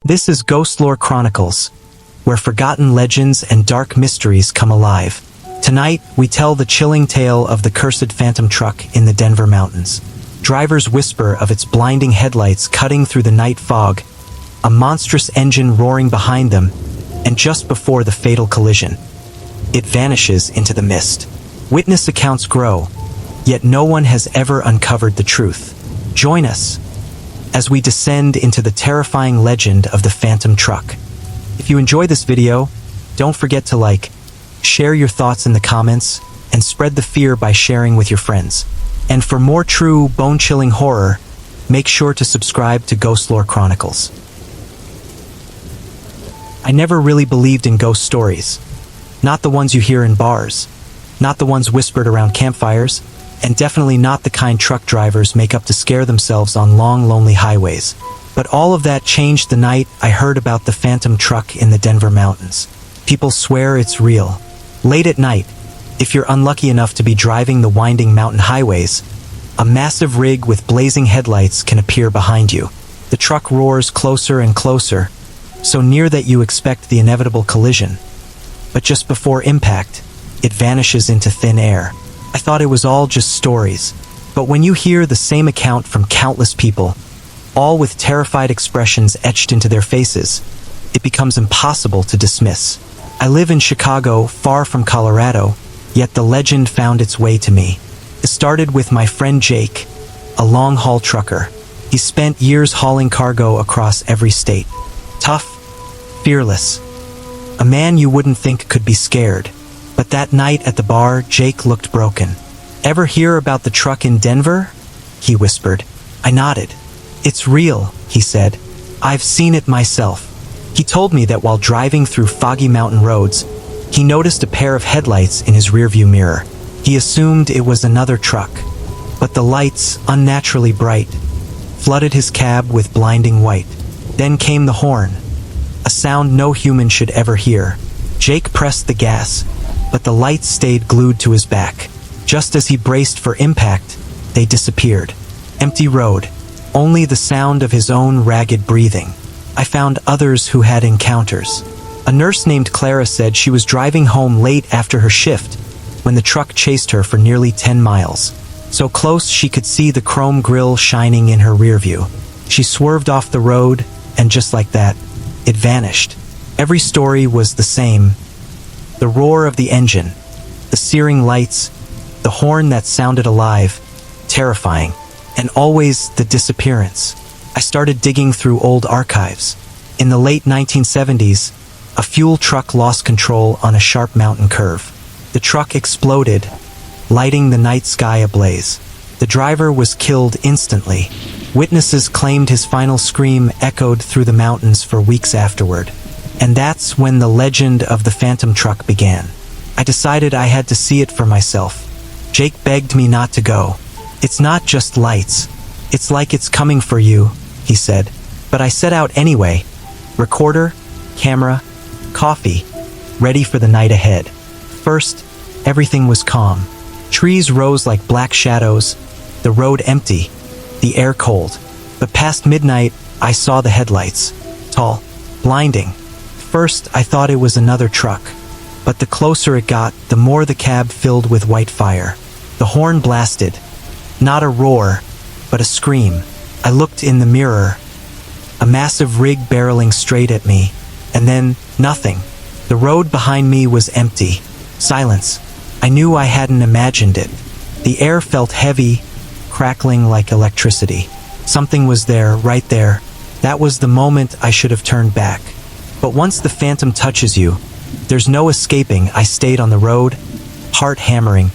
This is Ghostlore Chronicles, where forgotten legends and dark mysteries come alive. Tonight, we tell the chilling tale of the cursed phantom truck in the Denver mountains. Drivers whisper of its blinding headlights cutting through the night fog, a monstrous engine roaring behind them, and just before the fatal collision, it vanishes into the mist. Witness accounts grow, yet no one has ever uncovered the truth. Join us as we descend into the terrifying legend of the phantom truck. If you enjoy this video, don't forget to like, share your thoughts in the comments, and spread the fear by sharing with your friends. And for more true, bone-chilling horror, make sure to subscribe to Ghostlore Chronicles. I never really believed in ghost stories. Not the ones you hear in bars, not the ones whispered around campfires, and definitely not the kind truck drivers make up to scare themselves on long, lonely highways. But all of that changed the night I heard about the phantom truck in the Denver mountains. People swear it's real. Late at night, if you're unlucky enough to be driving the winding mountain highways, a massive rig with blazing headlights can appear behind you. The truck roars closer and closer, so near that you expect the inevitable collision. But just before impact, it vanishes into thin air. I thought it was all just stories, but when you hear the same account from countless people, all with terrified expressions etched into their faces, it becomes impossible to dismiss. I live in Chicago, far from Colorado, yet the legend found its way to me. It started with my friend Jake, a long-haul trucker. He spent years hauling cargo across every state. Tough, fearless, a man you wouldn't think could be scared. But that night at the bar, Jake looked broken. "Ever hear about the truck in Denver?" he whispered. I nodded. "It's real," he said. "I've seen it myself." He told me that while driving through foggy mountain roads, he noticed a pair of headlights in his rearview mirror. He assumed it was another truck, but the lights, unnaturally bright, flooded his cab with blinding white. Then came the horn, a sound no human should ever hear. Jake pressed the gas, but the lights stayed glued to his back. Just as he braced for impact, they disappeared. Empty road, only the sound of his own ragged breathing. I found others who had encounters. A nurse named Clara said she was driving home late after her shift when the truck chased her for nearly 10 miles. So close she could see the chrome grille shining in her rear view. She swerved off the road, and just like that, it vanished. Every story was the same. The roar of the engine, the searing lights, the horn that sounded alive, terrifying, and always the disappearance. I started digging through old archives. In the late 1970s, a fuel truck lost control on a sharp mountain curve. The truck exploded, lighting the night sky ablaze. The driver was killed instantly. Witnesses claimed his final scream echoed through the mountains for weeks afterward. And that's when the legend of the phantom truck began. I decided I had to see it for myself. Jake begged me not to go. "It's not just lights. It's like it's coming for you," he said. But I set out anyway. Recorder, camera, coffee, ready for the night ahead. First, everything was calm. Trees rose like black shadows, the road empty, the air cold. But past midnight, I saw the headlights. Tall, blinding. First, I thought it was another truck, but the closer it got, the more the cab filled with white fire. The horn blasted. Not a roar, but a scream. I looked in the mirror. A massive rig barreling straight at me, and then nothing. The road behind me was empty. Silence. I knew I hadn't imagined it. The air felt heavy, crackling like electricity. Something was there, right there. That was the moment I should have turned back. But once the phantom touches you, there's no escaping. I stayed on the road, heart hammering,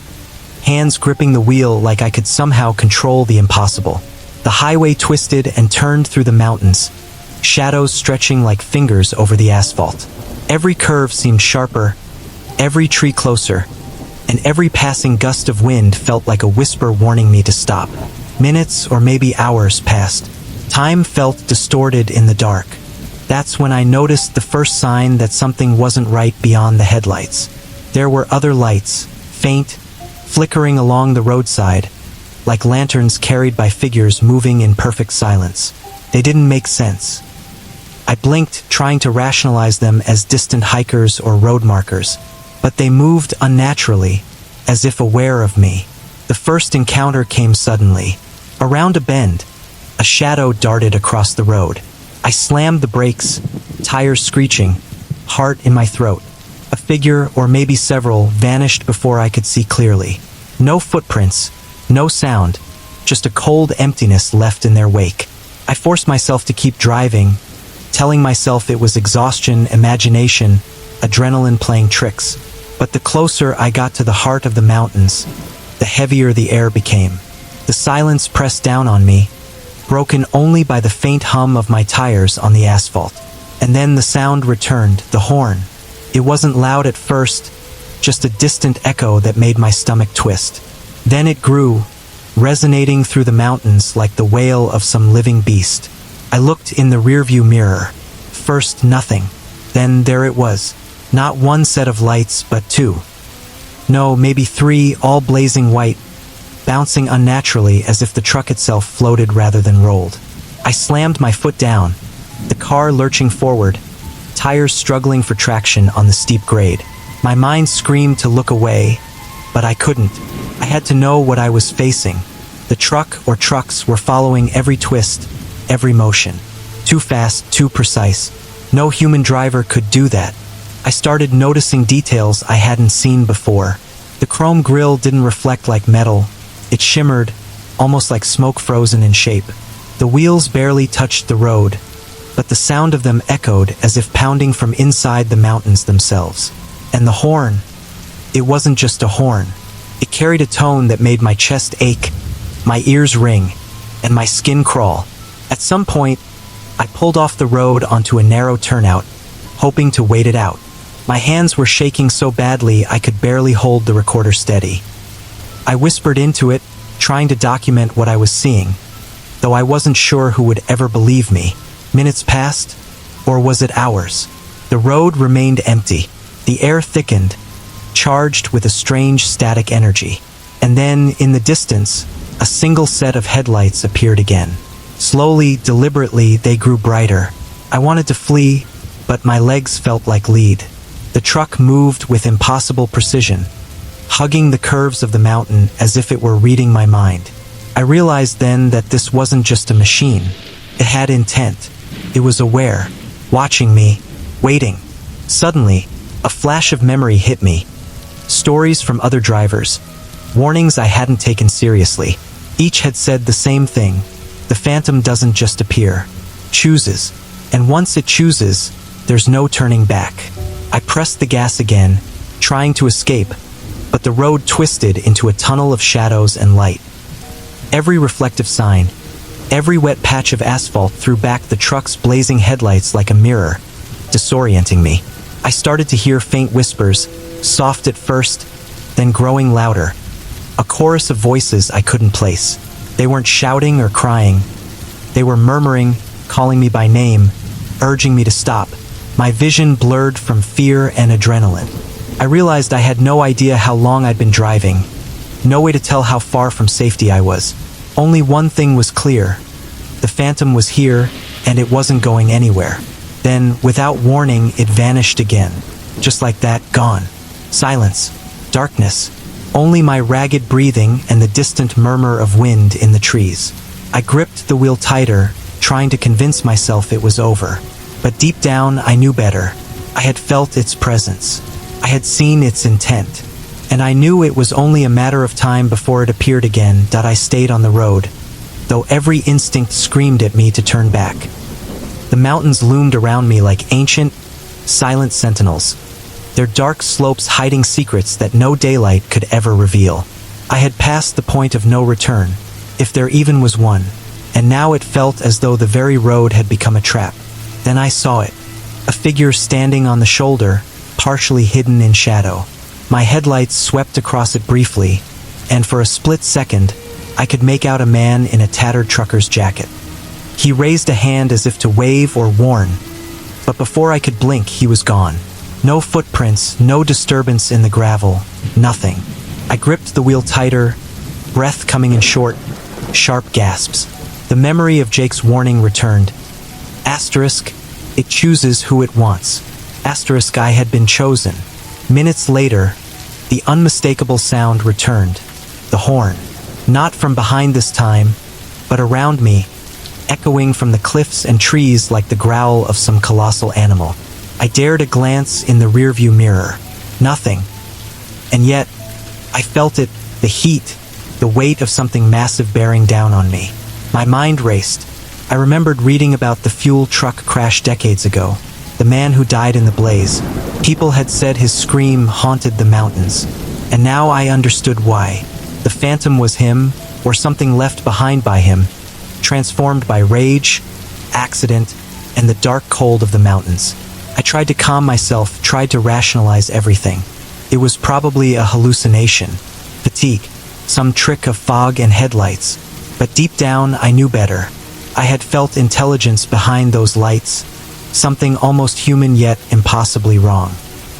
hands gripping the wheel like I could somehow control the impossible. The highway twisted and turned through the mountains, shadows stretching like fingers over the asphalt. Every curve seemed sharper, every tree closer, and every passing gust of wind felt like a whisper warning me to stop. Minutes or maybe hours passed. Time felt distorted in the dark. That's when I noticed the first sign that something wasn't right beyond the headlights. There were other lights, faint, flickering along the roadside, like lanterns carried by figures moving in perfect silence. They didn't make sense. I blinked, trying to rationalize them as distant hikers or road markers, but they moved unnaturally, as if aware of me. The first encounter came suddenly. Around a bend, a shadow darted across the road. I slammed the brakes, tires screeching, heart in my throat. A figure, or maybe several, vanished before I could see clearly. No footprints, no sound, just a cold emptiness left in their wake. I forced myself to keep driving, telling myself it was exhaustion, imagination, adrenaline playing tricks. But the closer I got to the heart of the mountains, the heavier the air became. The silence pressed down on me, broken only by the faint hum of my tires on the asphalt. And then the sound returned, the horn. It wasn't loud at first, just a distant echo that made my stomach twist. Then it grew, resonating through the mountains like the wail of some living beast. I looked in the rearview mirror. First, nothing. Then there it was. Not one set of lights, but two. No, maybe three, all blazing white, bouncing unnaturally as if the truck itself floated rather than rolled. I slammed my foot down, the car lurching forward, tires struggling for traction on the steep grade. My mind screamed to look away, but I couldn't. I had to know what I was facing. The truck or trucks were following every twist, every motion. Too fast, too precise. No human driver could do that. I started noticing details I hadn't seen before. The chrome grille didn't reflect like metal. It shimmered, almost like smoke frozen in shape. The wheels barely touched the road, but the sound of them echoed as if pounding from inside the mountains themselves. And the horn, it wasn't just a horn. It carried a tone that made my chest ache, my ears ring, and my skin crawl. At some point, I pulled off the road onto a narrow turnout, hoping to wait it out. My hands were shaking so badly I could barely hold the recorder steady. I whispered into it, trying to document what I was seeing, though I wasn't sure who would ever believe me. Minutes passed, or was it hours? The road remained empty. The air thickened, charged with a strange static energy. And then, in the distance, a single set of headlights appeared again. Slowly, deliberately, they grew brighter. I wanted to flee, but my legs felt like lead. The truck moved with impossible precision, hugging the curves of the mountain as if it were reading my mind. I realized then that this wasn't just a machine. It had intent. It was aware, watching me, waiting. Suddenly, a flash of memory hit me. Stories from other drivers, warnings I hadn't taken seriously. Each had said the same thing. The phantom doesn't just appear, chooses. And once it chooses, there's no turning back. I pressed the gas again, trying to escape, but the road twisted into a tunnel of shadows and light. Every reflective sign, every wet patch of asphalt threw back the truck's blazing headlights like a mirror, disorienting me. I started to hear faint whispers, soft at first, then growing louder. A chorus of voices I couldn't place. They weren't shouting or crying. They were murmuring, calling me by name, urging me to stop. My vision blurred from fear and adrenaline. I realized I had no idea how long I'd been driving, no way to tell how far from safety I was. Only one thing was clear. The phantom was here, and it wasn't going anywhere. Then, without warning, it vanished again. Just like that, gone. Silence. Darkness. Only my ragged breathing and the distant murmur of wind in the trees. I gripped the wheel tighter, trying to convince myself it was over. But deep down, I knew better. I had felt its presence. I had seen its intent. And I knew it was only a matter of time before it appeared again. I stayed on the road, though every instinct screamed at me to turn back. The mountains loomed around me like ancient, silent sentinels, their dark slopes hiding secrets that no daylight could ever reveal. I had passed the point of no return, if there even was one, and now it felt as though the very road had become a trap. Then I saw it, a figure standing on the shoulder, partially hidden in shadow. My headlights swept across it briefly, and for a split second, I could make out a man in a tattered trucker's jacket. He raised a hand as if to wave or warn, but before I could blink, he was gone. No footprints, no disturbance in the gravel, nothing. I gripped the wheel tighter, breath coming in short, sharp gasps. The memory of Jake's warning returned. Asterisk, It chooses who it wants. Asterisk, I had been chosen. Minutes later, the unmistakable sound returned. The horn. Not from behind this time, but around me, echoing from the cliffs and trees like the growl of some colossal animal. I dared a glance in the rearview mirror. Nothing. And yet, I felt it, the heat, the weight of something massive bearing down on me. My mind raced. I remembered reading about the fuel truck crash decades ago. The man who died in the blaze. People had said his scream haunted the mountains. And now I understood why. The phantom was him, or something left behind by him, transformed by rage, accident, and the dark cold of the mountains. I tried to calm myself, tried to rationalize everything. It was probably a hallucination, fatigue, some trick of fog and headlights. But deep down, I knew better. I had felt intelligence behind those lights, something almost human yet impossibly wrong.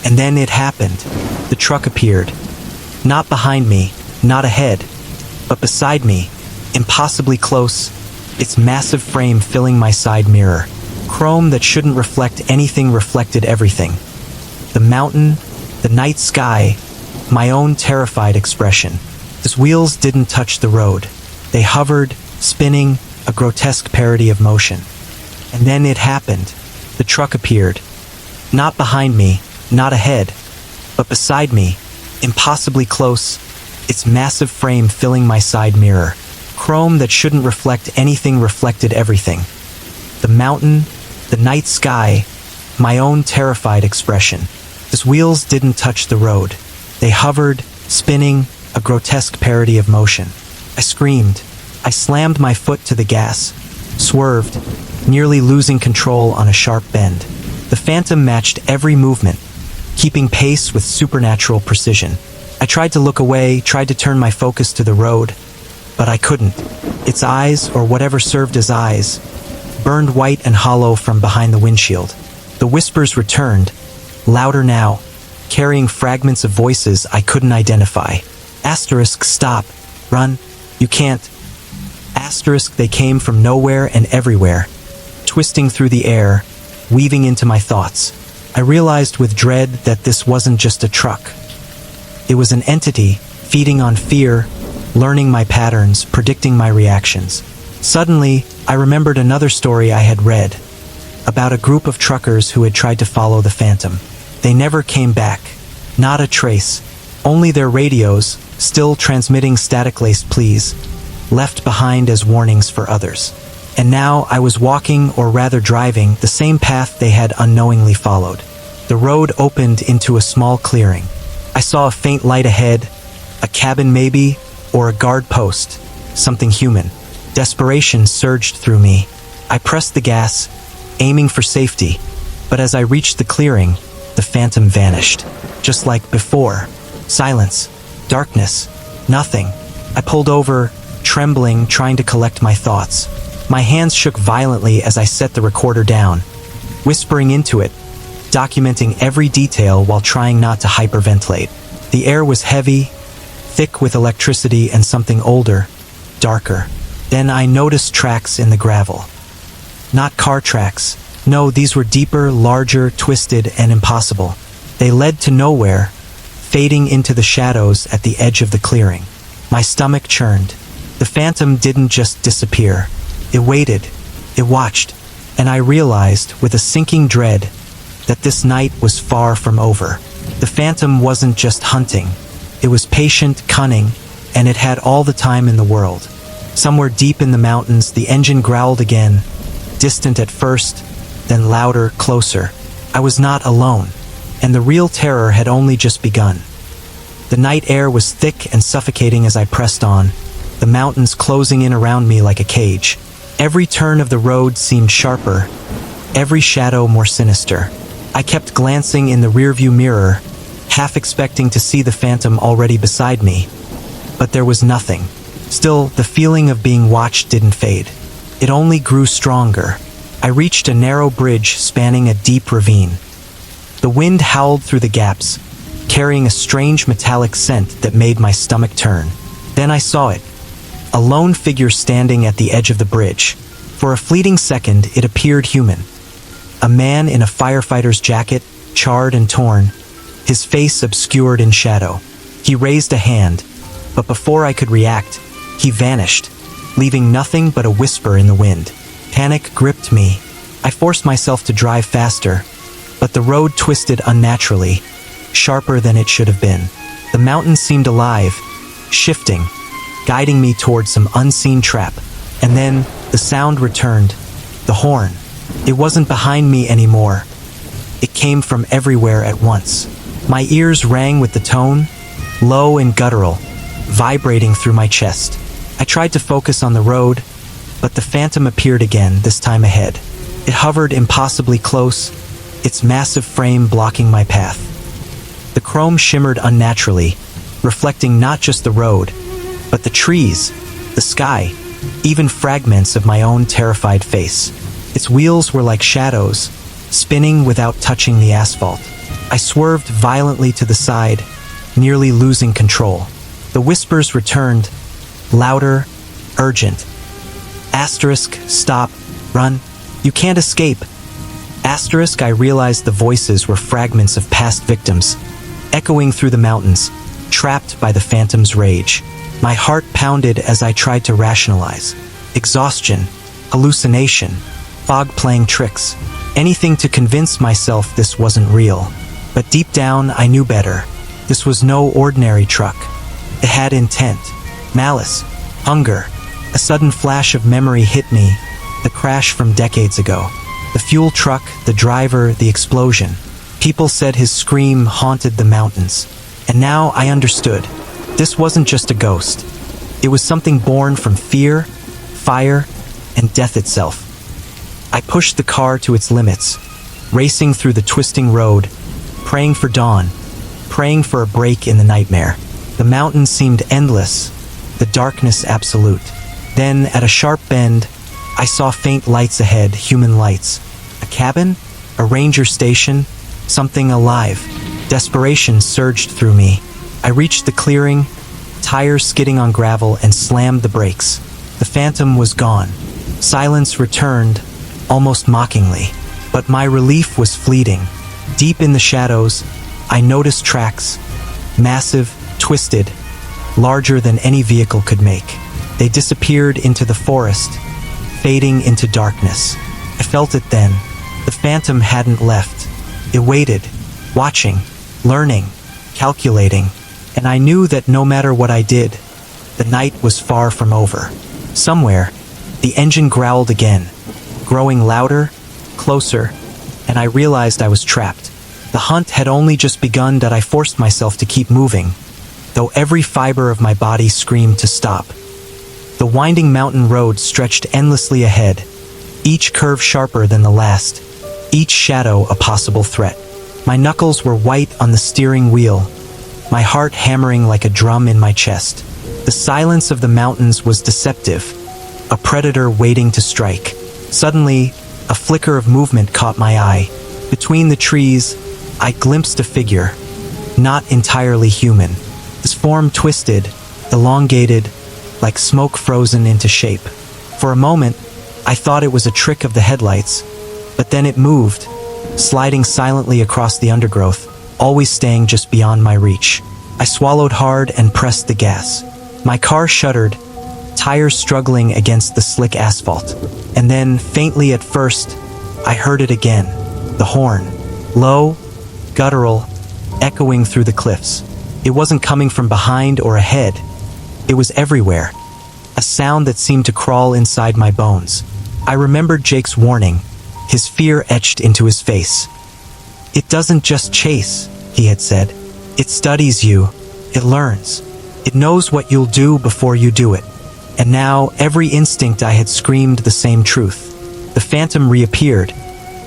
And then it happened. The truck appeared. Not behind me, not ahead, but beside me, impossibly close, its massive frame filling my side mirror. Chrome that shouldn't reflect anything reflected everything. The mountain, the night sky, my own terrified expression. His wheels didn't touch the road. They hovered, spinning, a grotesque parody of motion. And then it happened. The truck appeared. Not behind me, not ahead, but beside me, impossibly close, its massive frame filling my side mirror. Chrome that shouldn't reflect anything reflected everything. The mountain, the night sky, my own terrified expression. His wheels didn't touch the road. They hovered, spinning, a grotesque parody of motion. I screamed. I slammed my foot to the gas, swerved, nearly losing control on a sharp bend. The phantom matched every movement, keeping pace with supernatural precision. I tried to look away, tried to turn my focus to the road, but I couldn't. Its eyes, or whatever served as eyes, burned white and hollow from behind the windshield. The whispers returned, louder now, carrying fragments of voices I couldn't identify. Asterisk, stop. Run. You can't. Asterisk, they came from nowhere and everywhere, twisting through the air, weaving into my thoughts. I realized with dread that this wasn't just a truck. It was an entity, feeding on fear, learning my patterns, predicting my reactions. Suddenly, I remembered another story I had read, about a group of truckers who had tried to follow the phantom. They never came back. Not a trace. Only their radios, still transmitting static-laced pleas, left behind as warnings for others. And now I was walking, or rather driving, the same path they had unknowingly followed. The road opened into a small clearing. I saw a faint light ahead, a cabin maybe, or a guard post, something human. Desperation surged through me. I pressed the gas, aiming for safety, but as I reached the clearing, the phantom vanished. Just like before. Silence. Darkness. Nothing. I pulled over, trembling, trying to collect my thoughts. My hands shook violently as I set the recorder down, whispering into it, documenting every detail while trying not to hyperventilate. The air was heavy, thick with electricity and something older, darker. Then I noticed tracks in the gravel. Not car tracks. No, these were deeper, larger, twisted, and impossible. They led to nowhere, fading into the shadows at the edge of the clearing. My stomach churned. The phantom didn't just disappear. It waited. It watched. And I realized, with a sinking dread, that this night was far from over. The phantom wasn't just hunting. It was patient, cunning, and it had all the time in the world. Somewhere deep in the mountains, the engine growled again, distant at first, then louder, closer. I was not alone, and the real terror had only just begun. The night air was thick and suffocating as I pressed on, the mountains closing in around me like a cage. Every turn of the road seemed sharper, every shadow more sinister. I kept glancing in the rearview mirror, half expecting to see the phantom already beside me, but there was nothing. Still, the feeling of being watched didn't fade. It only grew stronger. I reached a narrow bridge spanning a deep ravine. The wind howled through the gaps, carrying a strange metallic scent that made my stomach turn. Then I saw it. A lone figure standing at the edge of the bridge. For a fleeting second, it appeared human. A man in a firefighter's jacket, charred and torn, his face obscured in shadow. He raised a hand, but before I could react, he vanished, leaving nothing but a whisper in the wind. Panic gripped me. I forced myself to drive faster, but the road twisted unnaturally, sharper than it should have been. The mountain seemed alive, shifting, guiding me towards some unseen trap. And then the sound returned, the horn. It wasn't behind me anymore. It came from everywhere at once. My ears rang with the tone, low and guttural, vibrating through my chest. I tried to focus on the road, but the phantom appeared again, this time ahead. It hovered impossibly close, its massive frame blocking my path. The chrome shimmered unnaturally, reflecting not just the road, but the trees, the sky, even fragments of my own terrified face. Its wheels were like shadows, spinning without touching the asphalt. I swerved violently to the side, nearly losing control. The whispers returned, louder, urgent. Asterisk, stop, run, you can't escape. Asterisk, I realized the voices were fragments of past victims, echoing through the mountains, trapped by the phantom's rage. My heart pounded as I tried to rationalize. Exhaustion, hallucination, fog playing tricks, anything to convince myself this wasn't real. But deep down, I knew better. This was no ordinary truck. It had intent, malice, hunger. A sudden flash of memory hit me, the crash from decades ago. The fuel truck, the driver, the explosion. People said his scream haunted the mountains. And now I understood. This wasn't just a ghost. It was something born from fear, fire, and death itself. I pushed the car to its limits, racing through the twisting road, praying for dawn, praying for a break in the nightmare. The mountain seemed endless, the darkness absolute. Then, at a sharp bend, I saw faint lights ahead, human lights. A cabin? A ranger station? Something alive. Desperation surged through me. I reached the clearing, tires skidding on gravel, and slammed the brakes. The phantom was gone. Silence returned, almost mockingly. But my relief was fleeting. Deep in the shadows, I noticed tracks. Massive, twisted, larger than any vehicle could make. They disappeared into the forest, fading into darkness. I felt it then. The phantom hadn't left. It waited, watching, learning, calculating. And I knew that no matter what I did, the night was far from over. Somewhere, the engine growled again, growing louder, closer, and I realized I was trapped. The hunt had only just begun, that I forced myself to keep moving, though every fiber of my body screamed to stop. The winding mountain road stretched endlessly ahead, each curve sharper than the last, each shadow a possible threat. My knuckles were white on the steering wheel, my heart hammering like a drum in my chest. The silence of the mountains was deceptive, a predator waiting to strike. Suddenly, a flicker of movement caught my eye. Between the trees, I glimpsed a figure, not entirely human. His form twisted, elongated, like smoke frozen into shape. For a moment, I thought it was a trick of the headlights, but then it moved, sliding silently across the undergrowth, always staying just beyond my reach. I swallowed hard and pressed the gas. My car shuddered, tires struggling against the slick asphalt. And then, faintly at first, I heard it again, the horn. Low, guttural, echoing through the cliffs. It wasn't coming from behind or ahead. It was everywhere, a sound that seemed to crawl inside my bones. I remembered Jake's warning, his fear etched into his face. "It doesn't just chase," he had said. "It studies you, it learns. It knows what you'll do before you do it." And now, every instinct I had screamed the same truth. The phantom reappeared,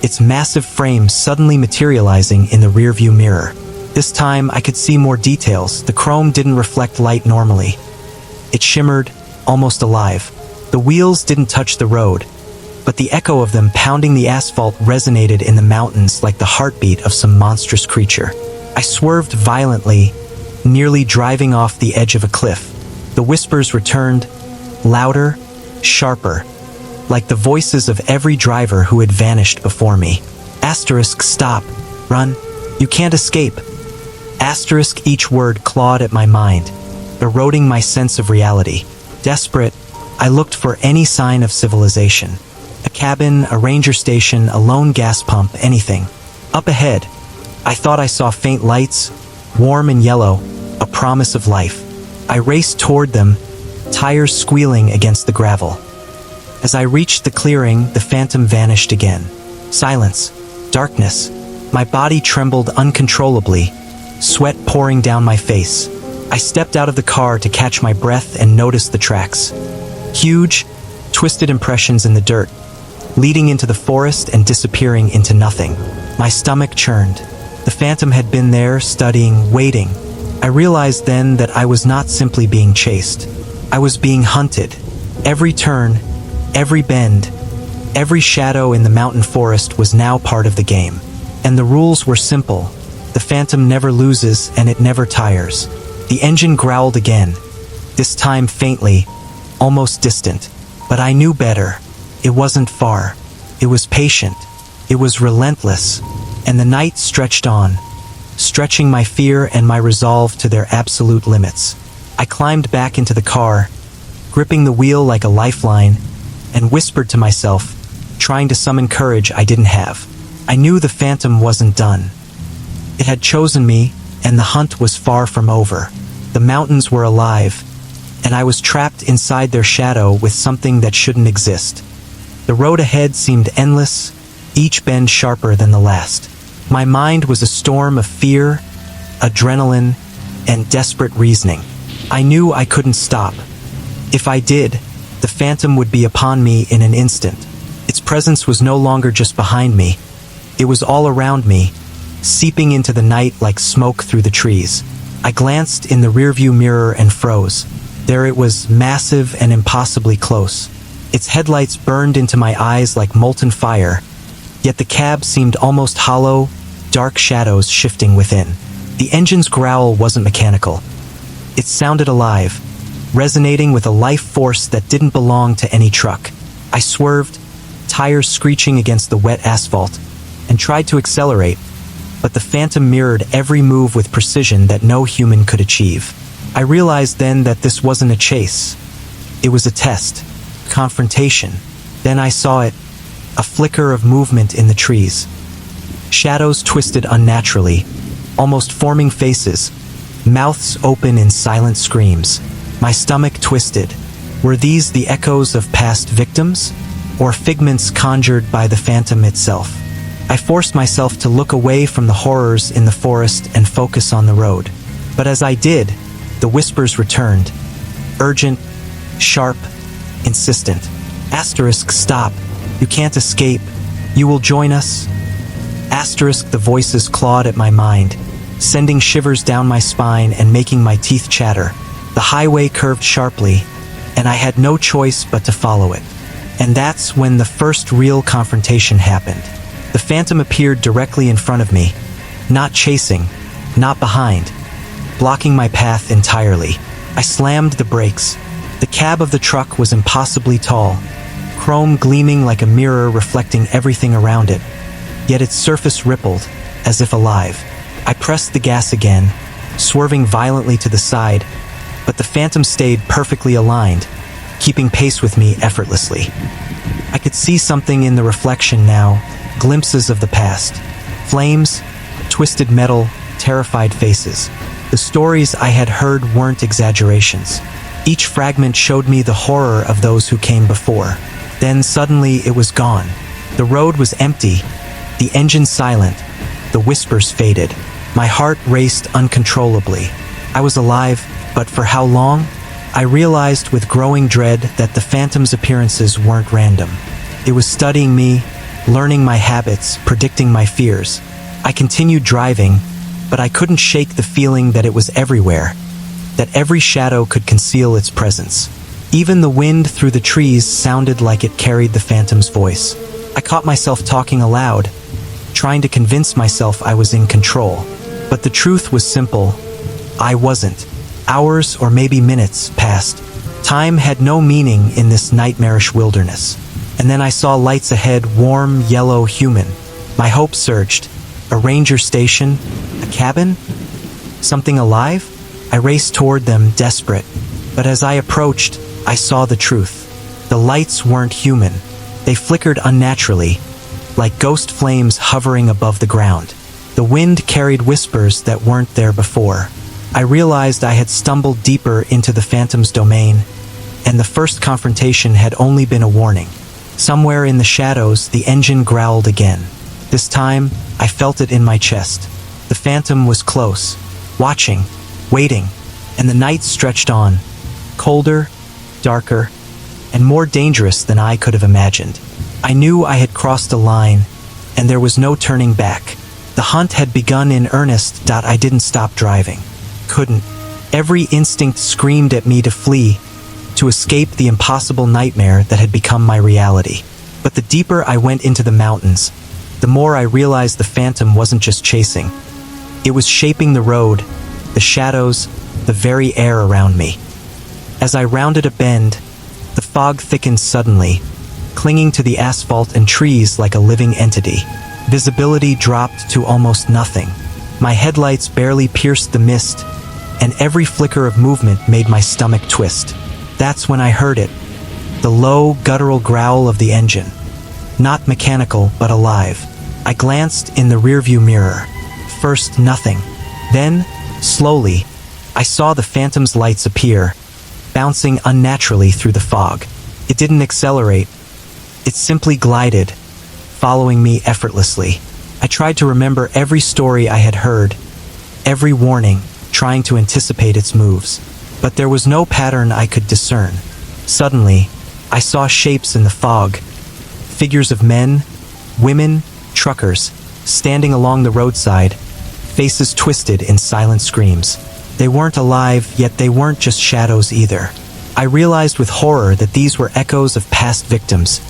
its massive frame suddenly materializing in the rearview mirror. This time, I could see more details. The chrome didn't reflect light normally. It shimmered, almost alive. The wheels didn't touch the road, but the echo of them pounding the asphalt resonated in the mountains like the heartbeat of some monstrous creature. I swerved violently, nearly driving off the edge of a cliff. The whispers returned, louder, sharper, like the voices of every driver who had vanished before me. Asterisk, stop. Run. You can't escape. Asterisk, each word clawed at my mind, eroding my sense of reality. Desperate, I looked for any sign of civilization. A cabin, a ranger station, a lone gas pump, anything. Up ahead, I thought I saw faint lights, warm and yellow, a promise of life. I raced toward them, tires squealing against the gravel. As I reached the clearing, the phantom vanished again. Silence. Darkness. My body trembled uncontrollably, sweat pouring down my face. I stepped out of the car to catch my breath and noticed the tracks. Huge, twisted impressions in the dirt, leading into the forest and disappearing into nothing. My stomach churned. The phantom had been there, studying, waiting. I realized then that I was not simply being chased. I was being hunted. Every turn, every bend, every shadow in the mountain forest was now part of the game. And the rules were simple. The phantom never loses and it never tires. The engine growled again, this time faintly, almost distant. But I knew better. It wasn't far. It was patient. It was relentless. And the night stretched on, stretching my fear and my resolve to their absolute limits. I climbed back into the car, gripping the wheel like a lifeline, and whispered to myself, trying to summon courage I didn't have. I knew the phantom wasn't done. It had chosen me, and the hunt was far from over. The mountains were alive, and I was trapped inside their shadow with something that shouldn't exist. The road ahead seemed endless, each bend sharper than the last. My mind was a storm of fear, adrenaline, and desperate reasoning. I knew I couldn't stop. If I did, the phantom would be upon me in an instant. Its presence was no longer just behind me. It was all around me, seeping into the night like smoke through the trees. I glanced in the rearview mirror and froze. There it was, massive and impossibly close. Its headlights burned into my eyes like molten fire, yet the cab seemed almost hollow, dark shadows shifting within. The engine's growl wasn't mechanical. It sounded alive, resonating with a life force that didn't belong to any truck. I swerved, tires screeching against the wet asphalt, and tried to accelerate, but the phantom mirrored every move with precision that no human could achieve. I realized then that this wasn't a chase. It was a test, confrontation. Then I saw it, a flicker of movement in the trees. Shadows twisted unnaturally, almost forming faces, mouths open in silent screams. My stomach twisted. Were these the echoes of past victims, or figments conjured by the phantom itself? I forced myself to look away from the horrors in the forest and focus on the road. But as I did, the whispers returned. Urgent, sharp, insistent. Asterisk, stop. You can't escape. You will join us. Asterisk, the voices clawed at my mind, sending shivers down my spine and making my teeth chatter. The highway curved sharply, and I had no choice but to follow it. And that's when the first real confrontation happened. The phantom appeared directly in front of me, not chasing, not behind, blocking my path entirely. I slammed the brakes. The cab of the truck was impossibly tall, chrome gleaming like a mirror reflecting everything around it, yet its surface rippled, as if alive. I pressed the gas again, swerving violently to the side, but the phantom stayed perfectly aligned, keeping pace with me effortlessly. I could see something in the reflection now, glimpses of the past. Flames, twisted metal, terrified faces. The stories I had heard weren't exaggerations. Each fragment showed me the horror of those who came before. Then suddenly it was gone. The road was empty, the engine silent, the whispers faded. My heart raced uncontrollably. I was alive, but for how long? I realized with growing dread that the phantom's appearances weren't random. It was studying me, learning my habits, predicting my fears. I continued driving, but I couldn't shake the feeling that it was everywhere, that every shadow could conceal its presence. Even the wind through the trees sounded like it carried the phantom's voice. I caught myself talking aloud, trying to convince myself I was in control. But the truth was simple. I wasn't. Hours or maybe minutes passed. Time had no meaning in this nightmarish wilderness. And then I saw lights ahead, warm, yellow, human. My hope surged. A ranger station? A cabin? Something alive? I raced toward them, desperate. But as I approached, I saw the truth. The lights weren't human. They flickered unnaturally, like ghost flames hovering above the ground. The wind carried whispers that weren't there before. I realized I had stumbled deeper into the phantom's domain, and the first confrontation had only been a warning. Somewhere in the shadows, the engine growled again. This time, I felt it in my chest. The phantom was close, watching, waiting, and the night stretched on, colder, darker, and more dangerous than I could have imagined. I knew I had crossed a line, and there was no turning back. The hunt had begun in earnest. I didn't stop driving. Couldn't. Every instinct screamed at me to flee, to escape the impossible nightmare that had become my reality. But the deeper I went into the mountains, the more I realized the phantom wasn't just chasing. It was shaping the road, the shadows, the very air around me. As I rounded a bend, the fog thickened suddenly, clinging to the asphalt and trees like a living entity. Visibility dropped to almost nothing. My headlights barely pierced the mist, and every flicker of movement made my stomach twist. That's when I heard it. The low, guttural growl of the engine. Not mechanical, but alive. I glanced in the rearview mirror. First, nothing. Then, slowly, I saw the phantom's lights appear, bouncing unnaturally through the fog. It didn't accelerate. It simply glided, following me effortlessly. I tried to remember every story I had heard, every warning, trying to anticipate its moves. But there was no pattern I could discern. Suddenly, I saw shapes in the fog. Figures of men, women, truckers, standing along the roadside, faces twisted in silent screams. They weren't alive, yet they weren't just shadows either. I realized with horror that these were echoes of past victims,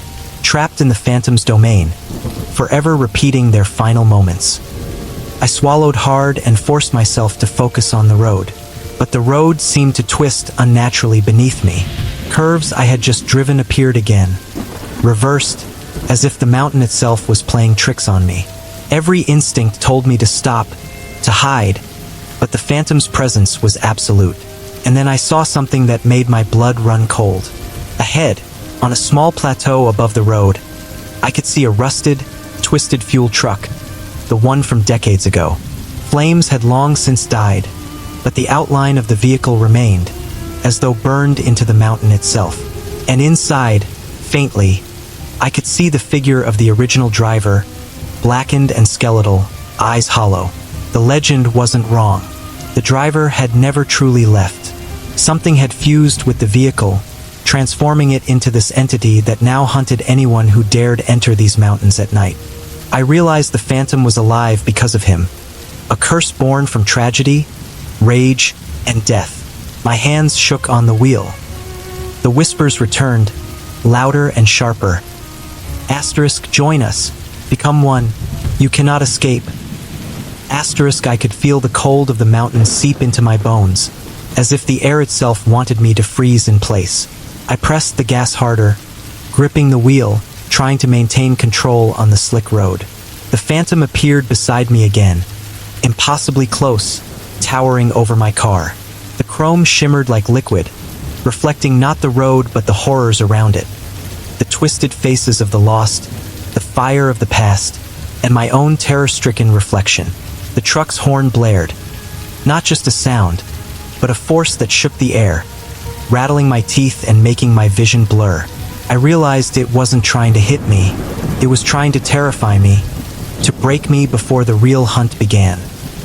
trapped in the phantom's domain, forever repeating their final moments. I swallowed hard and forced myself to focus on the road. But the road seemed to twist unnaturally beneath me. Curves I had just driven appeared again, reversed, as if the mountain itself was playing tricks on me. Every instinct told me to stop, to hide, but the phantom's presence was absolute. And then I saw something that made my blood run cold. Ahead, on a small plateau above the road, I could see a rusted, twisted fuel truck, the one from decades ago. Flames had long since died, but the outline of the vehicle remained, as though burned into the mountain itself. And inside, faintly, I could see the figure of the original driver, blackened and skeletal, eyes hollow. The legend wasn't wrong. The driver had never truly left. Something had fused with the vehicle, transforming it into this entity that now hunted anyone who dared enter these mountains at night. I realized the phantom was alive because of him. A curse born from tragedy, rage, and death. My hands shook on the wheel. The whispers returned, louder and sharper. Asterisk, join us. Become one. You cannot escape. Asterisk, I could feel the cold of the mountain seep into my bones, as if the air itself wanted me to freeze in place. I pressed the gas harder, gripping the wheel, trying to maintain control on the slick road. The phantom appeared beside me again, impossibly close, towering over my car. The chrome shimmered like liquid, reflecting not the road but the horrors around it. The twisted faces of the lost, the fire of the past, and my own terror-stricken reflection. The truck's horn blared. Not just a sound, but a force that shook the air, rattling my teeth and making my vision blur. I realized it wasn't trying to hit me. It was trying to terrify me, to break me before the real hunt began.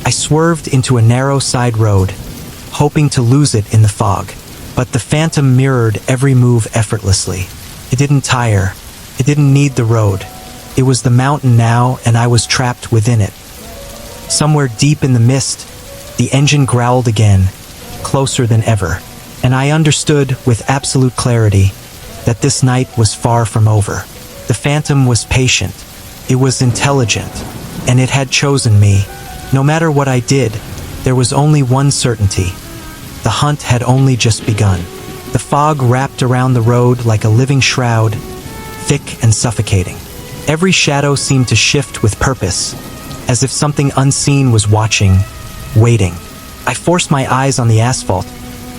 I swerved into a narrow side road, hoping to lose it in the fog. But the phantom mirrored every move effortlessly. It didn't tire. It didn't need the road. It was the mountain now, and I was trapped within it. Somewhere deep in the mist, the engine growled again, closer than ever. And I understood with absolute clarity that this night was far from over. The phantom was patient. It was intelligent. And it had chosen me. No matter what I did, there was only one certainty. The hunt had only just begun. The fog wrapped around the road like a living shroud, thick and suffocating. Every shadow seemed to shift with purpose, as if something unseen was watching, waiting. I forced my eyes on the asphalt,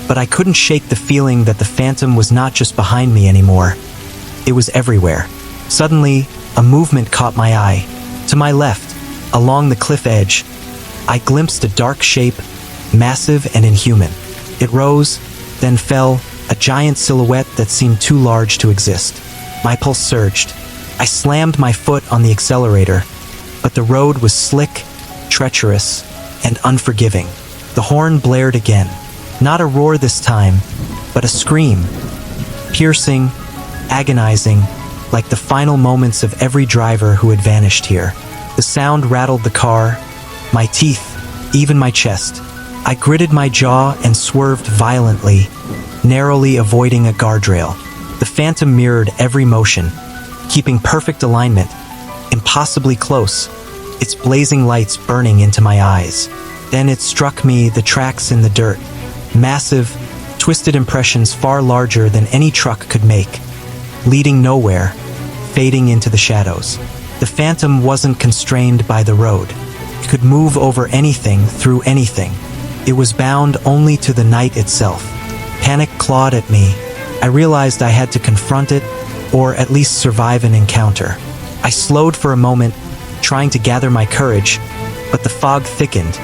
but I couldn't shake the feeling that the phantom was not just behind me anymore. It was everywhere. Suddenly, a movement caught my eye. To my left, along the cliff edge, I glimpsed a dark shape, massive and inhuman. It rose, then fell, a giant silhouette that seemed too large to exist. My pulse surged. I slammed my foot on the accelerator, but the road was slick, treacherous, and unforgiving. The horn blared again. Not a roar this time, but a scream. Piercing, agonizing, like the final moments of every driver who had vanished here. The sound rattled the car, my teeth, even my chest. I gritted my jaw and swerved violently, narrowly avoiding a guardrail. The phantom mirrored every motion, keeping perfect alignment, impossibly close, its blazing lights burning into my eyes. Then it struck me, the tracks in the dirt. Massive, twisted impressions far larger than any truck could make, leading nowhere, fading into the shadows. The phantom wasn't constrained by the road. It could move over anything, through anything. It was bound only to the night itself. Panic clawed at me. I realized I had to confront it, or at least survive an encounter. I slowed for a moment, trying to gather my courage, but the fog thickened,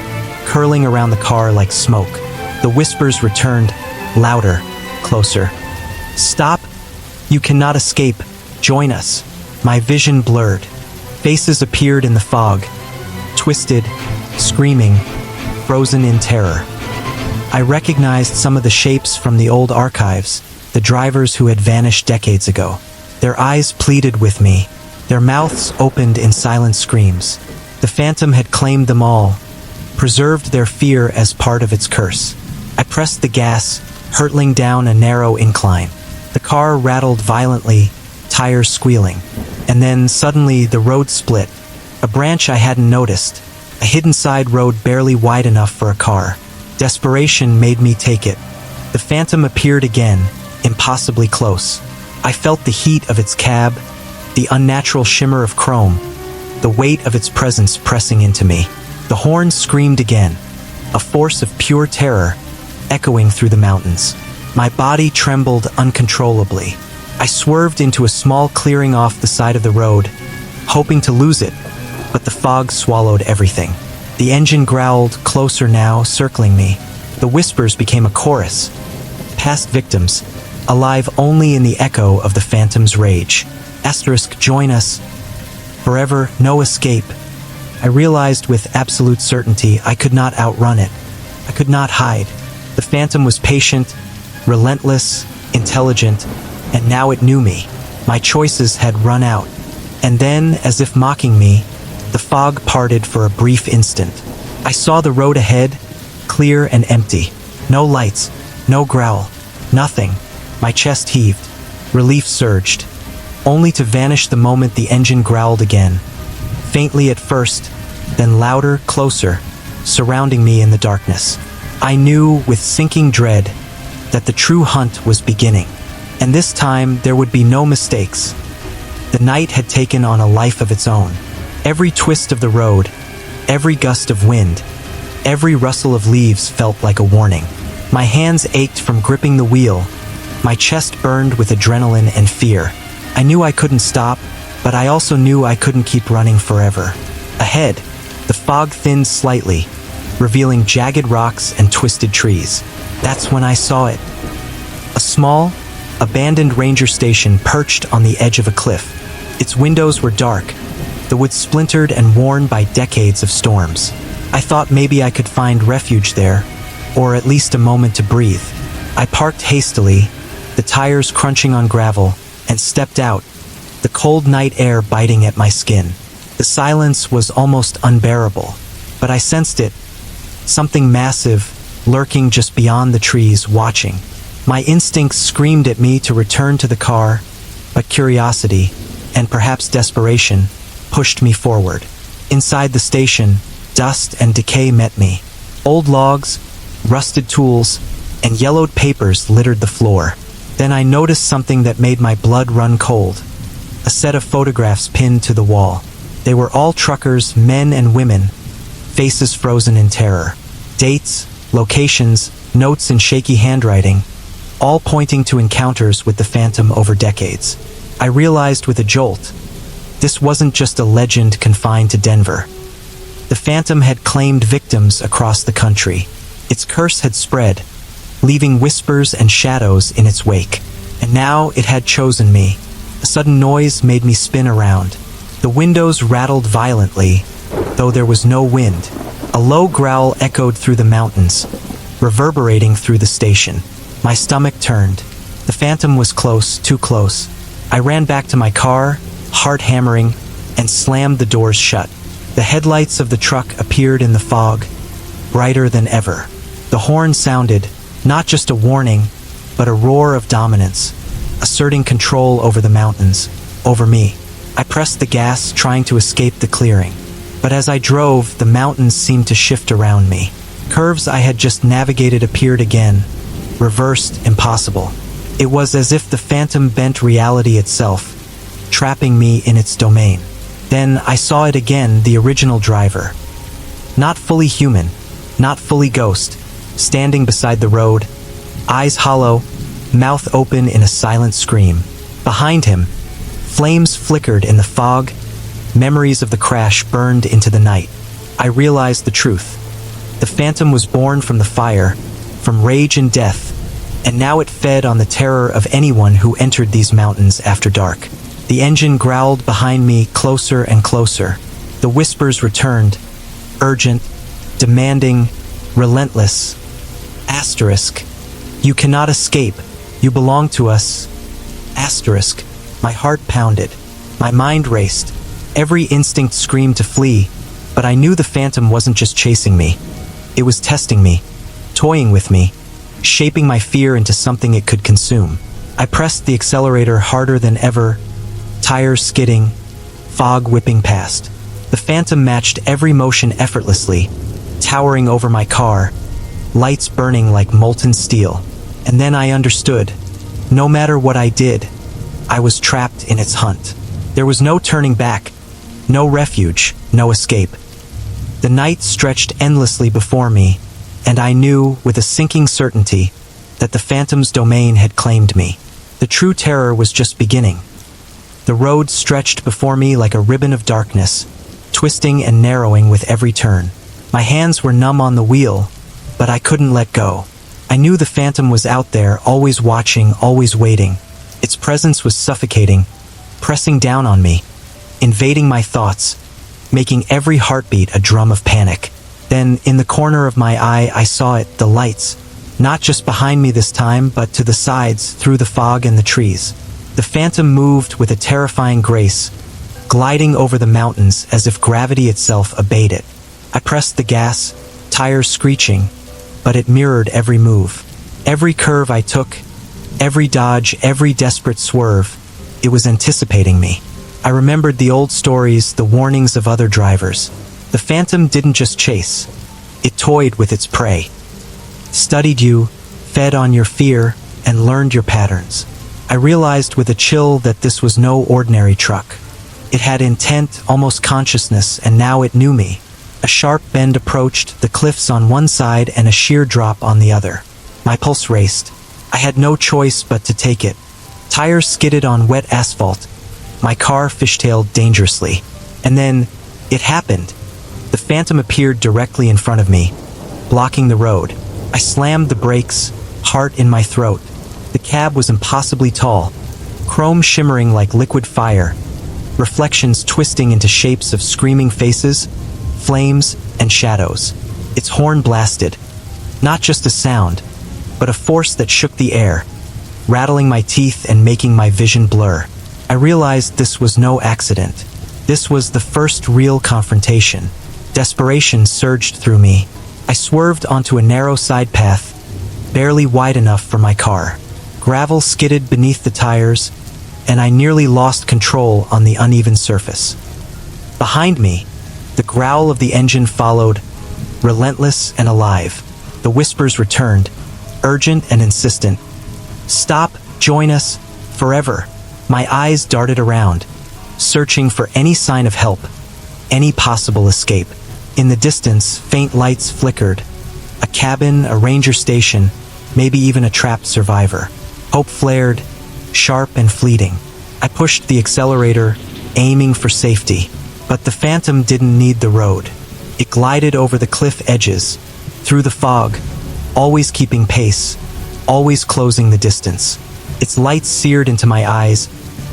curling around the car like smoke. The whispers returned, louder, closer. "Stop! You cannot escape. Join us." My vision blurred. Faces appeared in the fog, twisted, screaming, frozen in terror. I recognized some of the shapes from the old archives, the drivers who had vanished decades ago. Their eyes pleaded with me, their mouths opened in silent screams. The phantom had claimed them all, preserved their fear as part of its curse. I pressed the gas, hurtling down a narrow incline. The car rattled violently, tires squealing. And then, suddenly, the road split. A branch I hadn't noticed. A hidden side road barely wide enough for a car. Desperation made me take it. The phantom appeared again, impossibly close. I felt the heat of its cab, the unnatural shimmer of chrome, the weight of its presence pressing into me. The horn screamed again, a force of pure terror, echoing through the mountains. My body trembled uncontrollably. I swerved into a small clearing off the side of the road, hoping to lose it, but the fog swallowed everything. The engine growled, closer now, circling me. The whispers became a chorus. Past victims, alive only in the echo of the phantom's rage. Asterisk, join us. Forever, no escape. I realized with absolute certainty I could not outrun it. I could not hide. The phantom was patient, relentless, intelligent, and now it knew me. My choices had run out. And then, as if mocking me, the fog parted for a brief instant. I saw the road ahead, clear and empty. No lights, no growl, nothing. My chest heaved. Relief surged, only to vanish the moment the engine growled again. Faintly at first, then louder, closer, surrounding me in the darkness. I knew, with sinking dread, that the true hunt was beginning. And this time, there would be no mistakes. The night had taken on a life of its own. Every twist of the road, every gust of wind, every rustle of leaves felt like a warning. My hands ached from gripping the wheel. My chest burned with adrenaline and fear. I knew I couldn't stop, but I also knew I couldn't keep running forever. Ahead, the fog thinned slightly, revealing jagged rocks and twisted trees. That's when I saw it. A small, abandoned ranger station perched on the edge of a cliff. Its windows were dark, the wood splintered and worn by decades of storms. I thought maybe I could find refuge there, or at least a moment to breathe. I parked hastily, the tires crunching on gravel, and stepped out, the cold night air biting at my skin. The silence was almost unbearable, but I sensed it, something massive, lurking just beyond the trees, watching. My instincts screamed at me to return to the car, but curiosity, and perhaps desperation, pushed me forward. Inside the station, dust and decay met me. Old logs, rusted tools, and yellowed papers littered the floor. Then I noticed something that made my blood run cold. A set of photographs pinned to the wall. They were all truckers, men and women, faces frozen in terror. Dates, locations, notes in shaky handwriting, all pointing to encounters with the Phantom over decades. I realized with a jolt, this wasn't just a legend confined to Denver. The Phantom had claimed victims across the country. Its curse had spread, leaving whispers and shadows in its wake. And now it had chosen me. A sudden noise made me spin around. The windows rattled violently, though there was no wind. A low growl echoed through the mountains, reverberating through the station. My stomach turned. The Phantom was close, too close. I ran back to my car, heart hammering, and slammed the doors shut. The headlights of the truck appeared in the fog, brighter than ever. The horn sounded, not just a warning, but a roar of dominance, asserting control over the mountains, over me. I pressed the gas, trying to escape the clearing. But as I drove, the mountains seemed to shift around me. Curves I had just navigated appeared again, reversed, impossible. It was as if the Phantom bent reality itself, trapping me in its domain. Then I saw it again, the original driver. Not fully human, not fully ghost, standing beside the road, eyes hollow, mouth open in a silent scream. Behind him, flames flickered in the fog, memories of the crash burned into the night. I realized the truth. The Phantom was born from the fire, from rage and death, and now it fed on the terror of anyone who entered these mountains after dark. The engine growled behind me, closer and closer. The whispers returned, urgent, demanding, relentless. Asterisk. You cannot escape. You belong to us. Asterisk. My heart pounded. My mind raced. Every instinct screamed to flee, but I knew the Phantom wasn't just chasing me. It was testing me, toying with me, shaping my fear into something it could consume. I pressed the accelerator harder than ever, tires skidding, fog whipping past. The Phantom matched every motion effortlessly, towering over my car, lights burning like molten steel. And then I understood. No matter what I did, I was trapped in its hunt. There was no turning back, no refuge, no escape. The night stretched endlessly before me, and I knew, with a sinking certainty, that the Phantom's domain had claimed me. The true terror was just beginning. The road stretched before me like a ribbon of darkness, twisting and narrowing with every turn. My hands were numb on the wheel, but I couldn't let go. I knew the Phantom was out there, always watching, always waiting. Its presence was suffocating, pressing down on me, invading my thoughts, making every heartbeat a drum of panic. Then, in the corner of my eye, I saw it, the lights. Not just behind me this time, but to the sides, through the fog and the trees. The Phantom moved with a terrifying grace, gliding over the mountains as if gravity itself obeyed it. I pressed the gas, tires screeching, but it mirrored every move. Every curve I took, every dodge, every desperate swerve, it was anticipating me. I remembered the old stories, the warnings of other drivers. The Phantom didn't just chase, it toyed with its prey. Studied you, fed on your fear, and learned your patterns. I realized with a chill that this was no ordinary truck. It had intent, almost consciousness, and now it knew me. A sharp bend approached, the cliffs on one side and a sheer drop on the other. My pulse raced. I had no choice but to take it. Tires skidded on wet asphalt. My car fishtailed dangerously. And then, it happened. The Phantom appeared directly in front of me, blocking the road. I slammed the brakes, heart in my throat. The cab was impossibly tall, chrome shimmering like liquid fire, reflections twisting into shapes of screaming faces, flames, and shadows. Its horn blasted. Not just a sound, but a force that shook the air, rattling my teeth and making my vision blur. I realized this was no accident. This was the first real confrontation. Desperation surged through me. I swerved onto a narrow side path, barely wide enough for my car. Gravel skidded beneath the tires, and I nearly lost control on the uneven surface. Behind me, the growl of the engine followed, relentless and alive. The whispers returned, urgent and insistent. Stop, join us, forever. My eyes darted around. searching for any sign of help, any possible escape. In the distance, faint lights flickered. A cabin, a ranger station, maybe even a trapped survivor. Hope flared, sharp and fleeting. I pushed the accelerator, aiming for safety. But the Phantom didn't need the road. It glided over the cliff edges, through the fog, always keeping pace, always closing the distance. Its light seared into my eyes,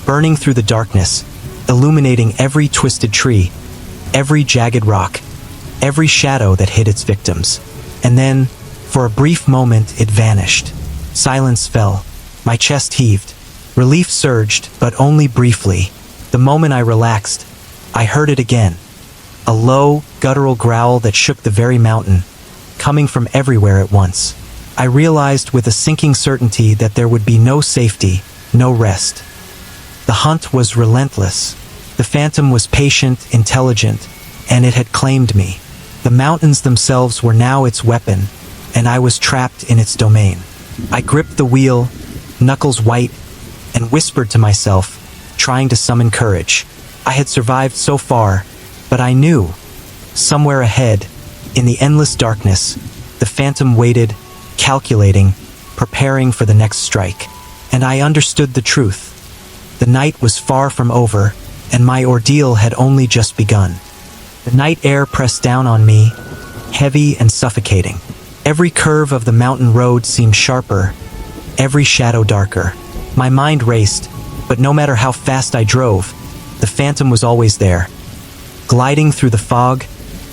burning through the darkness, illuminating every twisted tree, every jagged rock, every shadow that hid its victims. And then, for a brief moment, it vanished. Silence fell. My chest heaved. Relief surged, but only briefly. The moment I relaxed, I heard it again. A low, guttural growl that shook the very mountain, coming from everywhere at once. I realized with a sinking certainty that there would be no safety, no rest. The hunt was relentless. The Phantom was patient, intelligent, and it had claimed me. The mountains themselves were now its weapon, and I was trapped in its domain. I gripped the wheel, knuckles white, and whispered to myself, trying to summon courage. I had survived so far, but I knew, somewhere ahead, in the endless darkness, the Phantom waited, calculating, preparing for the next strike. And I understood the truth. The night was far from over, and my ordeal had only just begun. The night air pressed down on me, heavy and suffocating. Every curve of the mountain road seemed sharper, every shadow darker. My mind raced, but no matter how fast I drove, the Phantom was always there, gliding through the fog,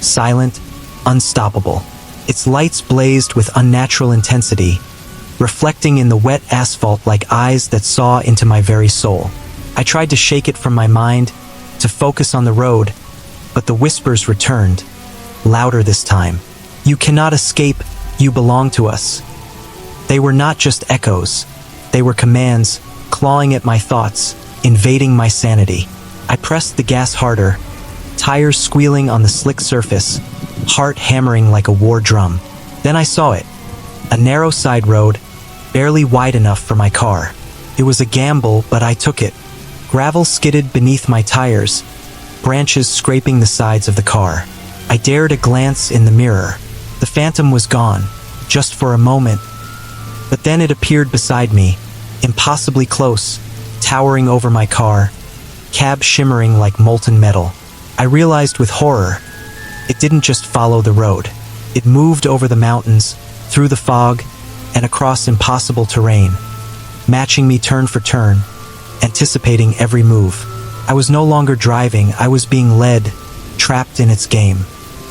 silent, unstoppable. Its lights blazed with unnatural intensity, reflecting in the wet asphalt like eyes that saw into my very soul. I tried to shake it from my mind, to focus on the road, but the whispers returned, louder this time. You cannot escape, you belong to us. They were not just echoes, they were commands, clawing at my thoughts, invading my sanity. I pressed the gas harder, tires squealing on the slick surface, heart hammering like a war drum. Then I saw it, a narrow side road, barely wide enough for my car. It was a gamble, but I took it. Gravel skidded beneath my tires, branches scraping the sides of the car. I dared a glance in the mirror. The Phantom was gone, just for a moment. But then it appeared beside me, impossibly close, towering over my car, cab shimmering like molten metal. I realized with horror, it didn't just follow the road. It moved over the mountains, through the fog, and across impossible terrain, matching me turn for turn, anticipating every move. I was no longer driving, I was being led, trapped in its game.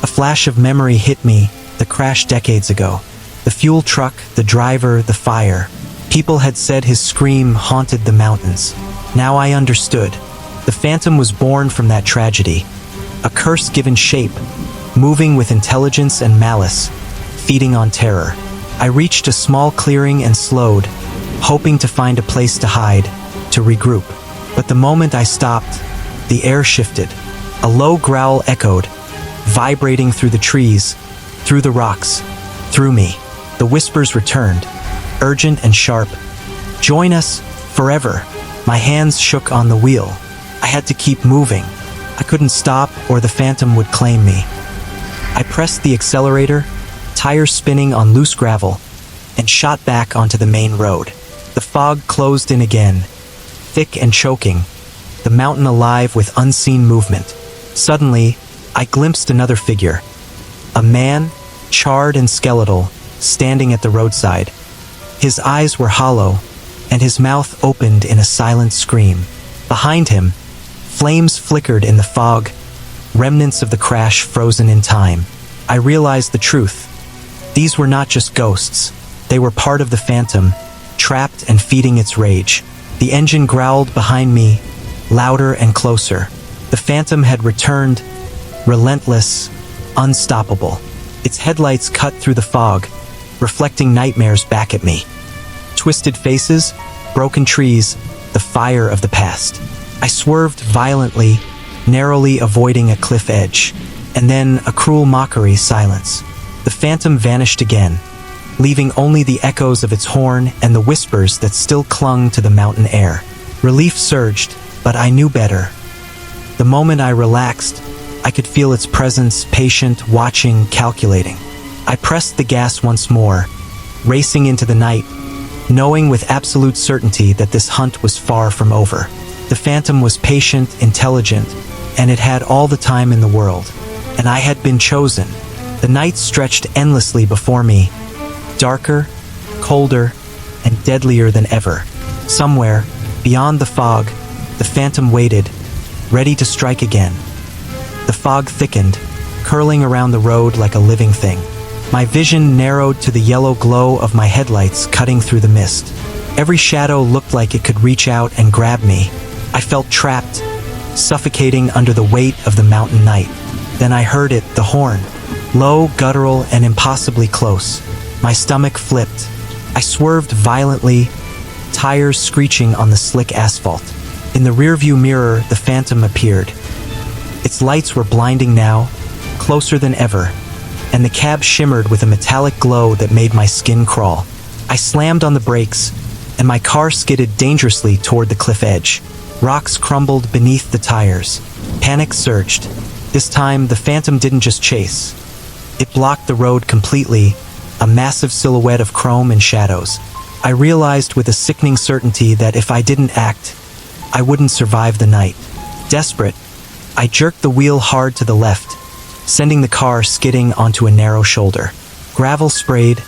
A flash of memory hit me, the crash decades ago. The fuel truck, the driver, the fire. People had said his scream haunted the mountains. Now I understood. The Phantom was born from that tragedy. A curse given shape, moving with intelligence and malice, feeding on terror. I reached a small clearing and slowed, hoping to find a place to hide, to regroup. But the moment I stopped, the air shifted. A low growl echoed, vibrating through the trees, through the rocks, through me. The whispers returned, urgent and sharp. Join us, forever. My hands shook on the wheel. I had to keep moving. I couldn't stop or the Phantom would claim me. I pressed the accelerator, tires spinning on loose gravel, and shot back onto the main road. The fog closed in again, thick and choking, the mountain alive with unseen movement. Suddenly, I glimpsed another figure. A man, charred and skeletal, standing at the roadside. His eyes were hollow, and his mouth opened in a silent scream. Behind him, flames flickered in the fog, remnants of the crash frozen in time. I realized the truth. These were not just ghosts. They were part of the Phantom, trapped and feeding its rage. The engine growled behind me, louder and closer. The Phantom had returned, relentless, unstoppable. Its headlights cut through the fog, reflecting nightmares back at me. Twisted faces, broken trees, the fire of the past. I swerved violently, narrowly avoiding a cliff edge, and then a cruel mockery silence. The Phantom vanished again, leaving only the echoes of its horn and the whispers that still clung to the mountain air. Relief surged, but I knew better. The moment I relaxed, I could feel its presence, patient, watching, calculating. I pressed the gas once more, racing into the night, knowing with absolute certainty that this hunt was far from over. The phantom was patient, intelligent, and it had all the time in the world. And I had been chosen. The night stretched endlessly before me, darker, colder, and deadlier than ever. Somewhere, beyond the fog, the phantom waited, ready to strike again. The fog thickened, curling around the road like a living thing. My vision narrowed to the yellow glow of my headlights cutting through the mist. Every shadow looked like it could reach out and grab me. I felt trapped, suffocating under the weight of the mountain night. Then I heard it, the horn. Low, guttural, and impossibly close. My stomach flipped. I swerved violently, tires screeching on the slick asphalt. In the rearview mirror, the phantom appeared. Its lights were blinding now, closer than ever, and the cab shimmered with a metallic glow that made my skin crawl. I slammed on the brakes, and my car skidded dangerously toward the cliff edge. Rocks crumbled beneath the tires. Panic surged. This time, the phantom didn't just chase. It blocked the road completely, a massive silhouette of chrome and shadows. I realized with a sickening certainty that if I didn't act, I wouldn't survive the night. Desperate, I jerked the wheel hard to the left, sending the car skidding onto a narrow shoulder. Gravel sprayed,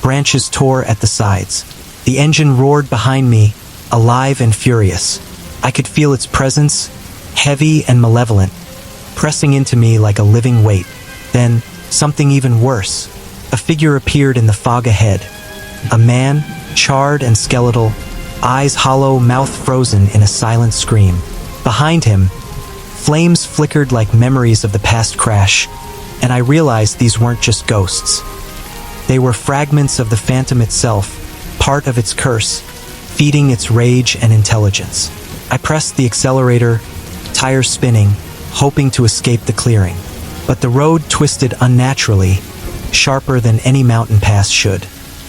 branches tore at the sides. The engine roared behind me, alive and furious. I could feel its presence, heavy and malevolent, pressing into me like a living weight. Then, something even worse. A figure appeared in the fog ahead. A man, charred and skeletal, eyes hollow, mouth frozen in a silent scream. Behind him, flames flickered like memories of the past crash, and I realized these weren't just ghosts. They were fragments of the phantom itself, part of its curse, feeding its rage and intelligence. I pressed the accelerator, tires spinning, hoping to escape the clearing. But the road twisted unnaturally, sharper than any mountain pass should.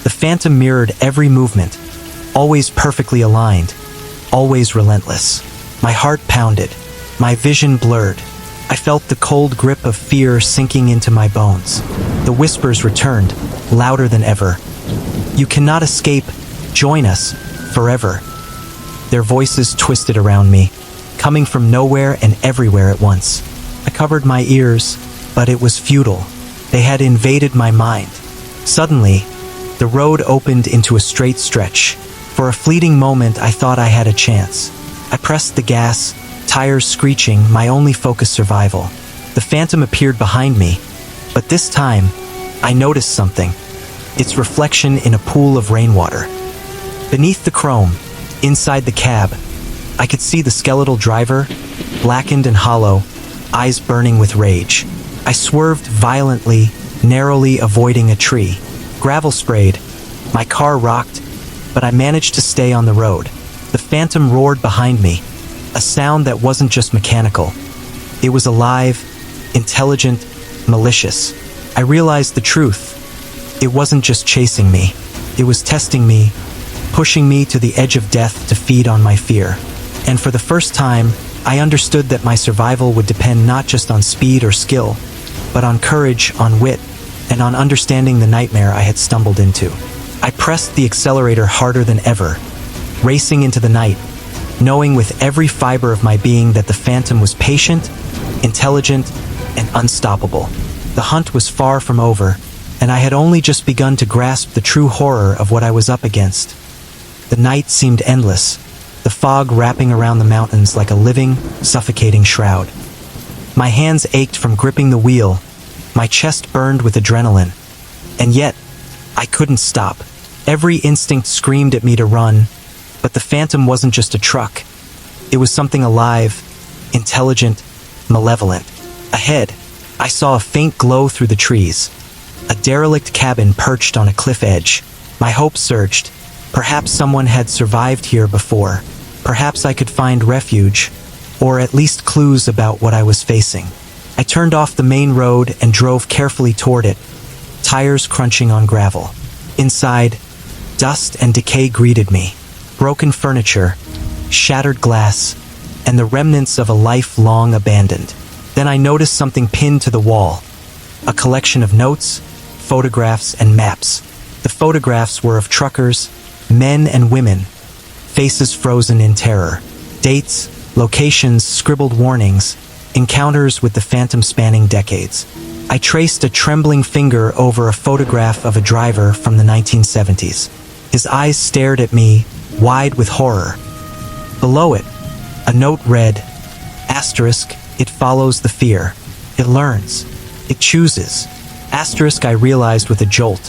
The phantom mirrored every movement, always perfectly aligned, always relentless. My heart pounded, my vision blurred. I felt the cold grip of fear sinking into my bones. The whispers returned, louder than ever. "You cannot escape. Join us, forever." Their voices twisted around me, coming from nowhere and everywhere at once. I covered my ears, but it was futile. They had invaded my mind. Suddenly, the road opened into a straight stretch. For a fleeting moment, I thought I had a chance. I pressed the gas, tires screeching, my only focus survival. The phantom appeared behind me, but this time, I noticed something. Its reflection in a pool of rainwater. Beneath the chrome, inside the cab, I could see the skeletal driver, blackened and hollow, eyes burning with rage. I swerved violently, narrowly avoiding a tree. Gravel sprayed. My car rocked, but I managed to stay on the road. The phantom roared behind me, a sound that wasn't just mechanical. It was alive, intelligent, malicious. I realized the truth. It wasn't just chasing me. It was testing me, pushing me to the edge of death to feed on my fear. And for the first time, I understood that my survival would depend not just on speed or skill, but on courage, on wit, and on understanding the nightmare I had stumbled into. I pressed the accelerator harder than ever, racing into the night, knowing with every fiber of my being that the phantom was patient, intelligent, and unstoppable. The hunt was far from over, and I had only just begun to grasp the true horror of what I was up against. The night seemed endless, the fog wrapping around the mountains like a living, suffocating shroud. My hands ached from gripping the wheel, my chest burned with adrenaline, and yet, I couldn't stop. Every instinct screamed at me to run, but the phantom wasn't just a truck. It was something alive, intelligent, malevolent. Ahead, I saw a faint glow through the trees. A derelict cabin perched on a cliff edge. My hope surged. Perhaps someone had survived here before. Perhaps I could find refuge, or at least clues about what I was facing. I turned off the main road and drove carefully toward it, tires crunching on gravel. Inside, dust and decay greeted me. Broken furniture, shattered glass, and the remnants of a life long abandoned. Then I noticed something pinned to the wall. A collection of notes, photographs, and maps. The photographs were of truckers, men and women, faces frozen in terror. Dates, locations, scribbled warnings, encounters with the phantom spanning decades. I traced a trembling finger over a photograph of a driver from the 1970s. His eyes stared at me, wide with horror. Below it, a note read, asterisk, it follows the fear. It learns. It chooses. Asterisk, I realized with a jolt.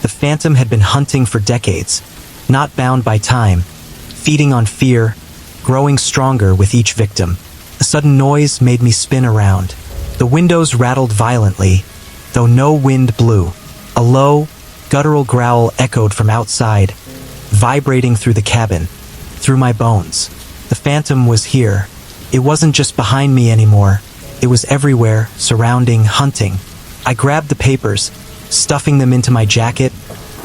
The phantom had been hunting for decades, not bound by time, feeding on fear, growing stronger with each victim. A sudden noise made me spin around. The windows rattled violently, though no wind blew. A low, guttural growl echoed from outside, vibrating through the cabin, through my bones. The phantom was here. It wasn't just behind me anymore. It was everywhere, surrounding, hunting. I grabbed the papers, stuffing them into my jacket,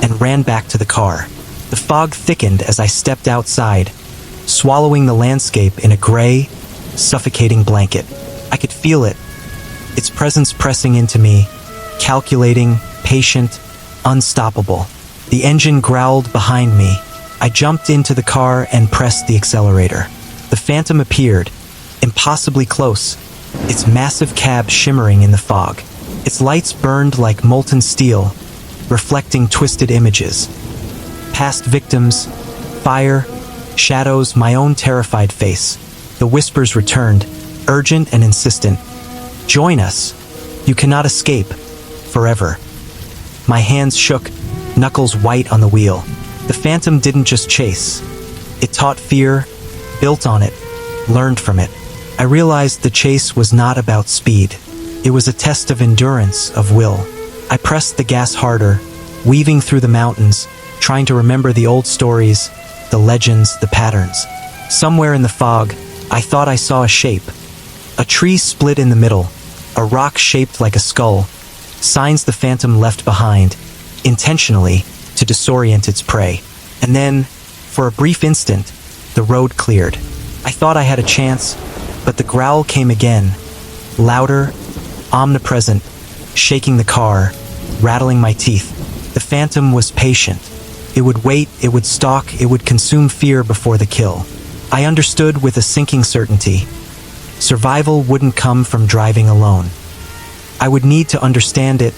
and ran back to the car. The fog thickened as I stepped outside, swallowing the landscape in a gray, suffocating blanket. I could feel it, its presence pressing into me, calculating, patient, unstoppable. The engine growled behind me. I jumped into the car and pressed the accelerator. The phantom appeared, impossibly close, its massive cab shimmering in the fog. Its lights burned like molten steel, reflecting twisted images. Past victims, fire, shadows, my own terrified face. The whispers returned, urgent and insistent. Join us. You cannot escape. Forever. My hands shook, knuckles white on the wheel. The phantom didn't just chase. It taught fear, built on it, learned from it. I realized the chase was not about speed. It was a test of endurance, of will. I pressed the gas harder, weaving through the mountains, trying to remember the old stories, the legends, the patterns. Somewhere in the fog, I thought I saw a shape. A tree split in the middle, a rock shaped like a skull, signs the phantom left behind, intentionally, to disorient its prey. And then, for a brief instant, the road cleared. I thought I had a chance, but the growl came again, louder, omnipresent, shaking the car, rattling my teeth. The phantom was patient. It would wait, it would stalk, it would consume fear before the kill. I understood with a sinking certainty. Survival wouldn't come from driving alone. I would need to understand it,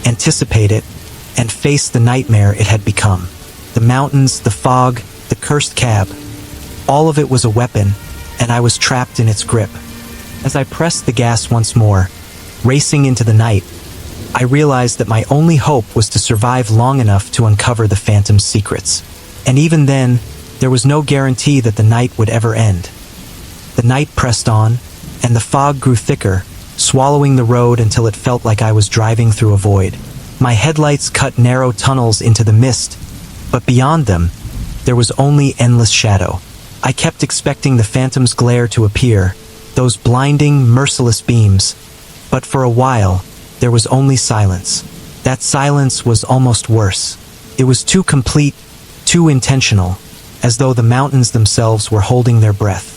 anticipate it, and face the nightmare it had become. The mountains, the fog, the cursed cab. All of it was a weapon, and I was trapped in its grip. As I pressed the gas once more, racing into the night, I realized that my only hope was to survive long enough to uncover the phantom's secrets. And even then, there was no guarantee that the night would ever end. The night pressed on, and the fog grew thicker, swallowing the road until it felt like I was driving through a void. My headlights cut narrow tunnels into the mist, but beyond them, there was only endless shadow. I kept expecting the phantom's glare to appear, those blinding, merciless beams, but for a while, there was only silence. That silence was almost worse. It was too complete, too intentional, as though the mountains themselves were holding their breath.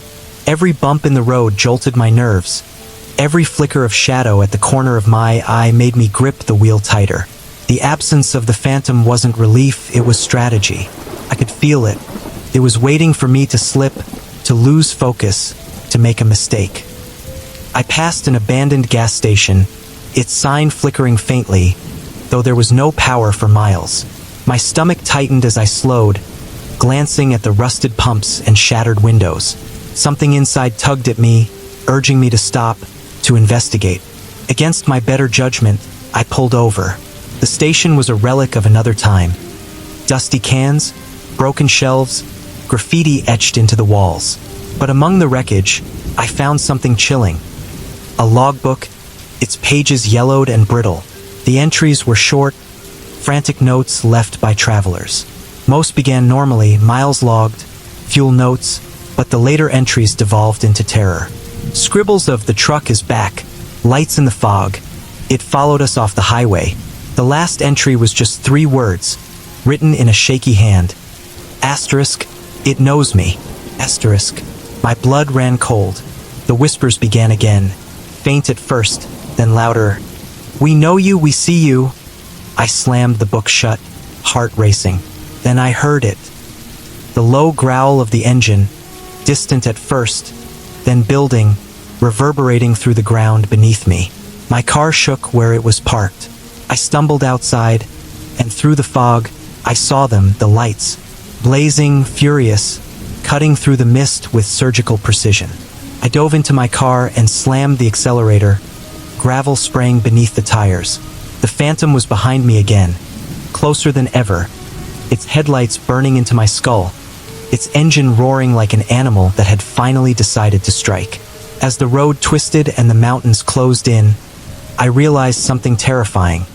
Every bump in the road jolted my nerves. Every flicker of shadow at the corner of my eye made me grip the wheel tighter. The absence of the phantom wasn't relief, it was strategy. I could feel it. It was waiting for me to slip, to lose focus, to make a mistake. I passed an abandoned gas station, its sign flickering faintly, though there was no power for miles. My stomach tightened as I slowed, glancing at the rusted pumps and shattered windows. Something inside tugged at me, urging me to stop, to investigate. Against my better judgment, I pulled over. The station was a relic of another time. Dusty cans, broken shelves, graffiti etched into the walls. But among the wreckage, I found something chilling. A logbook, its pages yellowed and brittle. The entries were short, frantic notes left by travelers. Most began normally, miles logged, fuel notes, but the later entries devolved into terror. Scribbles of "the truck is back," lights in the fog. It followed us off the highway. The last entry was just 3 words, written in a shaky hand. Asterisk, "It knows me." Asterisk, My blood ran cold. The whispers began again, faint at first, then louder. "We know you, we see you." I slammed the book shut, heart racing. Then I heard it. The low growl of the engine, distant at first, then building, reverberating through the ground beneath me. My car shook where it was parked. I stumbled outside, and through the fog, I saw them, the lights, blazing, furious, cutting through the mist with surgical precision. I dove into my car and slammed the accelerator, gravel spraying beneath the tires. The Phantom was behind me again, closer than ever, its headlights burning into my skull, its engine roaring like an animal that had finally decided to strike. As the road twisted and the mountains closed in, I realized something terrifying.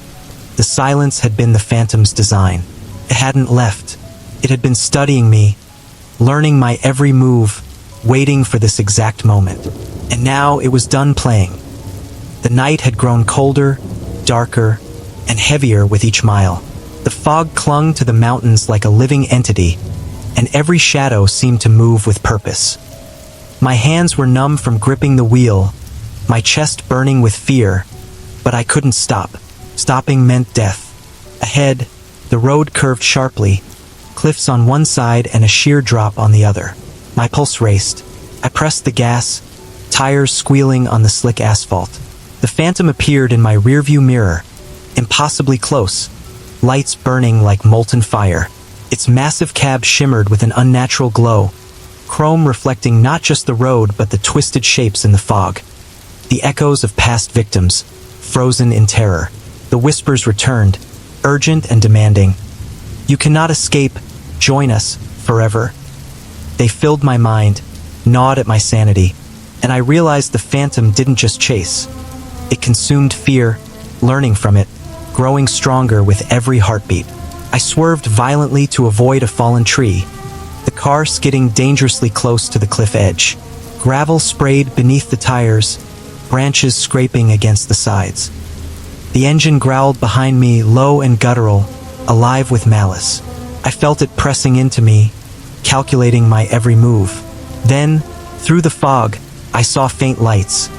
The silence had been the Phantom's design. It hadn't left. It had been studying me, learning my every move, waiting for this exact moment. And now it was done playing. The night had grown colder, darker, and heavier with each mile. The fog clung to the mountains like a living entity, and every shadow seemed to move with purpose. My hands were numb from gripping the wheel, my chest burning with fear, but I couldn't stop. Stopping meant death. Ahead, the road curved sharply, cliffs on one side and a sheer drop on the other. My pulse raced. I pressed the gas, tires squealing on the slick asphalt. The Phantom appeared in my rearview mirror, impossibly close, lights burning like molten fire. Its massive cab shimmered with an unnatural glow, chrome reflecting not just the road but the twisted shapes in the fog. The echoes of past victims, frozen in terror. The whispers returned, urgent and demanding. "You cannot escape. Join us, forever." They filled my mind, gnawed at my sanity, and I realized the Phantom didn't just chase. It consumed fear, learning from it, growing stronger with every heartbeat. I swerved violently to avoid a fallen tree, the car skidding dangerously close to the cliff edge. Gravel sprayed beneath the tires, branches scraping against the sides. The engine growled behind me, low and guttural, alive with malice. I felt it pressing into me, calculating my every move. Then, through the fog, I saw faint lights.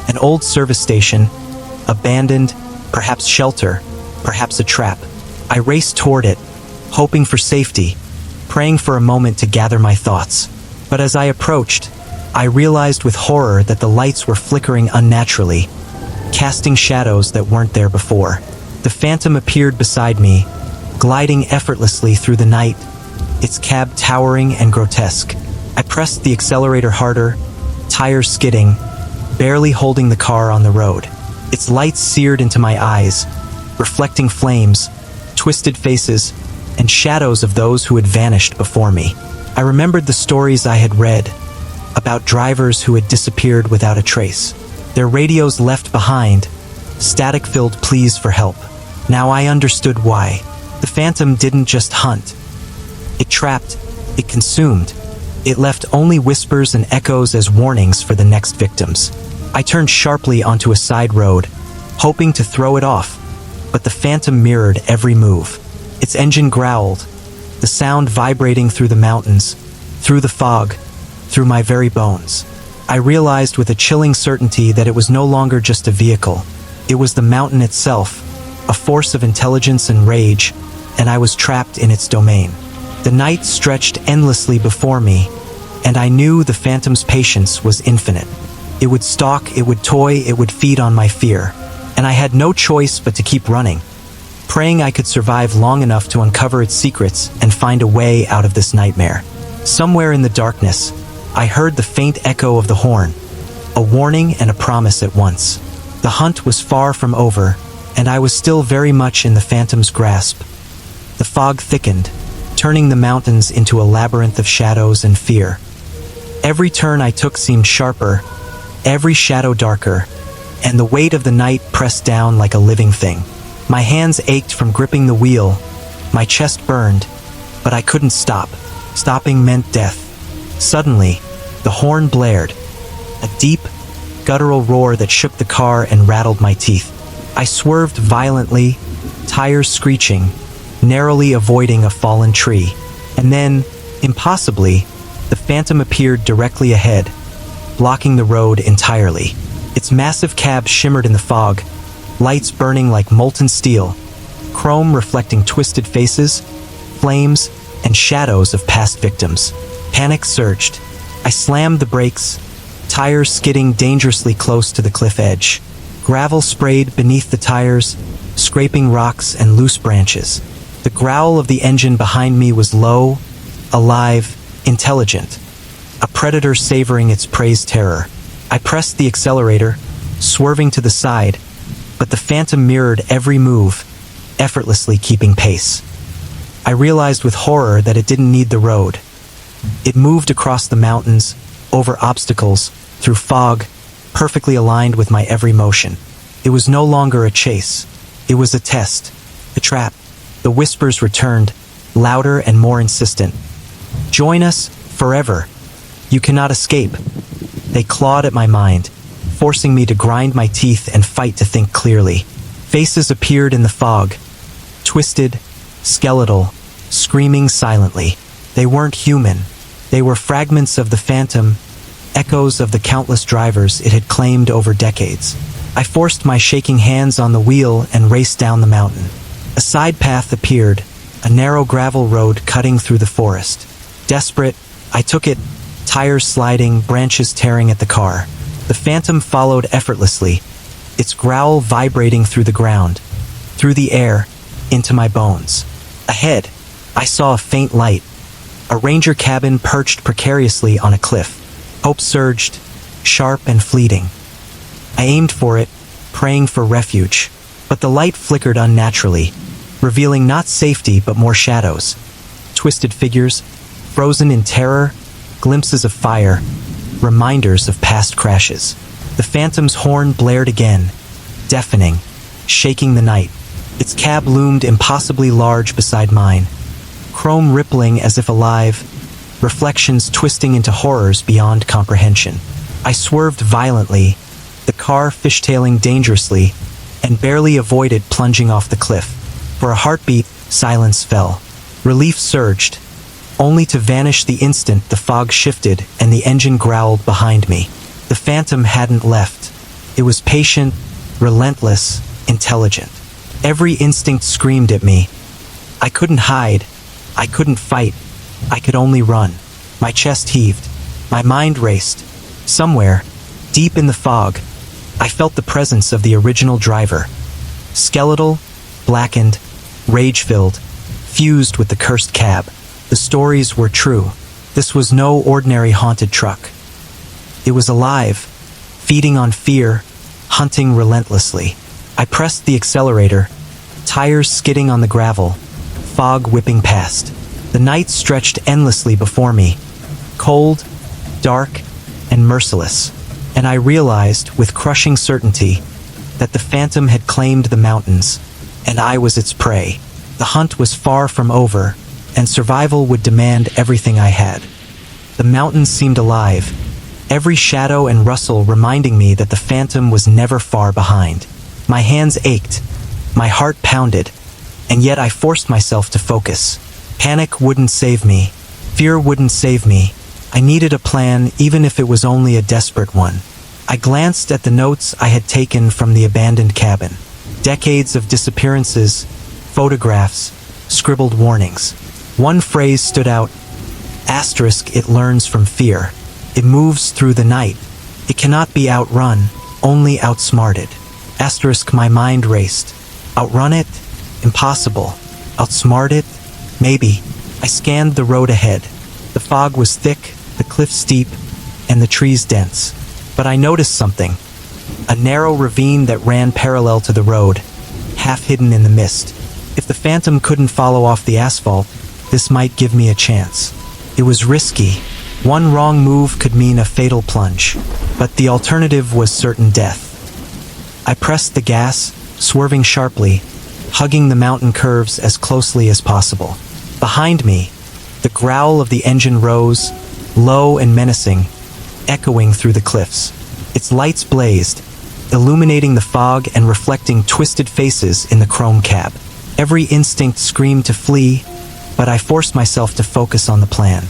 An old service station, abandoned, perhaps shelter, perhaps a trap. I raced toward it, hoping for safety, praying for a moment to gather my thoughts. But as I approached, I realized with horror that the lights were flickering unnaturally, casting shadows that weren't there before. The Phantom appeared beside me, gliding effortlessly through the night, its cab towering and grotesque. I pressed the accelerator harder, tires skidding, barely holding the car on the road. Its lights seared into my eyes, reflecting flames, twisted faces, and shadows of those who had vanished before me. I remembered the stories I had read about drivers who had disappeared without a trace, their radios left behind, static-filled pleas for help. Now I understood why. The Phantom didn't just hunt. It trapped, it consumed. It left only whispers and echoes as warnings for the next victims. I turned sharply onto a side road, hoping to throw it off, but the Phantom mirrored every move. Its engine growled, the sound vibrating through the mountains, through the fog, through my very bones. I realized with a chilling certainty that it was no longer just a vehicle. It was the mountain itself, a force of intelligence and rage, and I was trapped in its domain. The night stretched endlessly before me, and I knew the Phantom's patience was infinite. It would stalk, it would toy, it would feed on my fear, and I had no choice but to keep running, praying I could survive long enough to uncover its secrets and find a way out of this nightmare. Somewhere in the darkness, I heard the faint echo of the horn, a warning and a promise at once. The hunt was far from over, and I was still very much in the Phantom's grasp. The fog thickened, turning the mountains into a labyrinth of shadows and fear. Every turn I took seemed sharper, every shadow darker, and the weight of the night pressed down like a living thing. My hands ached from gripping the wheel, my chest burned, but I couldn't stop. Stopping meant death. Suddenly, the horn blared, a deep, guttural roar that shook the car and rattled my teeth. I swerved violently, tires screeching, narrowly avoiding a fallen tree. And then, impossibly, The Phantom appeared directly ahead, blocking the road entirely. Its massive cab shimmered in the fog, lights burning like molten steel, chrome reflecting twisted faces, flames, and shadows of past victims. Panic surged. I slammed the brakes, tires skidding dangerously close to the cliff edge. Gravel sprayed beneath the tires, scraping rocks and loose branches. The growl of the engine behind me was low, alive, intelligent. A predator savoring its prey's terror. I pressed the accelerator, swerving to the side, but the Phantom mirrored every move, effortlessly keeping pace. I realized with horror that it didn't need the road. It moved across the mountains, over obstacles, through fog, perfectly aligned with my every motion. It was no longer a chase. It was a test, a trap. The whispers returned, louder and more insistent. Join us, forever. You cannot escape. They clawed at my mind, forcing me to grind my teeth and fight to think clearly. Faces appeared in the fog, twisted, skeletal, screaming silently. They weren't human. They were fragments of the Phantom, echoes of the countless drivers it had claimed over decades. I forced my shaking hands on the wheel and raced down the mountain. A side path appeared, a narrow gravel road cutting through the forest. Desperate, I took it, tires sliding, branches tearing at the car. The Phantom followed effortlessly, its growl vibrating through the ground, through the air, into my bones. Ahead, I saw a faint light, a ranger cabin perched precariously on a cliff. Hope surged, sharp and fleeting. I aimed for it, praying for refuge, but the light flickered unnaturally, revealing not safety but more shadows. Twisted figures, frozen in terror, glimpses of fire, reminders of past crashes. The Phantom's horn blared again, deafening, shaking the night. Its cab loomed impossibly large beside mine, chrome rippling as if alive, reflections twisting into horrors beyond comprehension. I swerved violently, the car fishtailing dangerously, and barely avoided plunging off the cliff. For a heartbeat, silence fell. Relief surged, only to vanish the instant the fog shifted and the engine growled behind me. The Phantom hadn't left. It was patient, relentless, intelligent. Every instinct screamed at me. I couldn't hide. I couldn't fight. I could only run. My chest heaved. My mind raced. Somewhere, deep in the fog, I felt the presence of the original driver. Skeletal, blackened, rage-filled, fused with the cursed cab. The stories were true. This was no ordinary haunted truck. It was alive, feeding on fear, hunting relentlessly. I pressed the accelerator, tires skidding on the gravel, fog whipping past. The night stretched endlessly before me, cold, dark, and merciless, and I realized with crushing certainty that the Phantom had claimed the mountains, and I was its prey. The hunt was far from over, and survival would demand everything I had. The mountains seemed alive, every shadow and rustle reminding me that the Phantom was never far behind. My hands ached, my heart pounded, and yet I forced myself to focus. Panic wouldn't save me. Fear wouldn't save me. I needed a plan, even if it was only a desperate one. I glanced at the notes I had taken from the abandoned cabin. Decades of disappearances, photographs, scribbled warnings. One phrase stood out. Asterisk, it learns from fear. It moves through the night. It cannot be outrun, only outsmarted. Asterisk, my mind raced. Outrun it? Impossible. Outsmart it? Maybe. I scanned the road ahead. The fog was thick, the cliff steep, and the trees dense. But I noticed something. A narrow ravine that ran parallel to the road, half hidden in the mist. If the Phantom couldn't follow off the asphalt, this might give me a chance. It was risky. One wrong move could mean a fatal plunge, but the alternative was certain death. I pressed the gas, swerving sharply, hugging the mountain curves as closely as possible. Behind me, the growl of the engine rose, low and menacing, echoing through the cliffs. Its lights blazed, illuminating the fog and reflecting twisted faces in the chrome cab. Every instinct screamed to flee, but I forced myself to focus on the plan.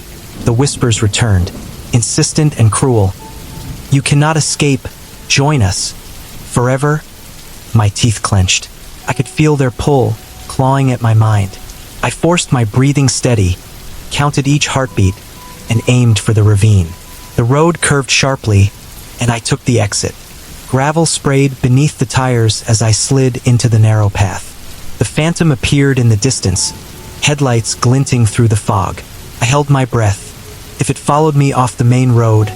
the whispers returned, insistent and cruel. "You cannot escape. Join us. Forever?" My teeth clenched. I could feel their pull, clawing at my mind. I forced my breathing steady, counted each heartbeat, and aimed for the ravine. The road curved sharply, and I took the exit. Gravel sprayed beneath the tires as I slid into the narrow path. The phantom appeared in the distance, headlights glinting through the fog. I held my breath. If it followed me off the main road,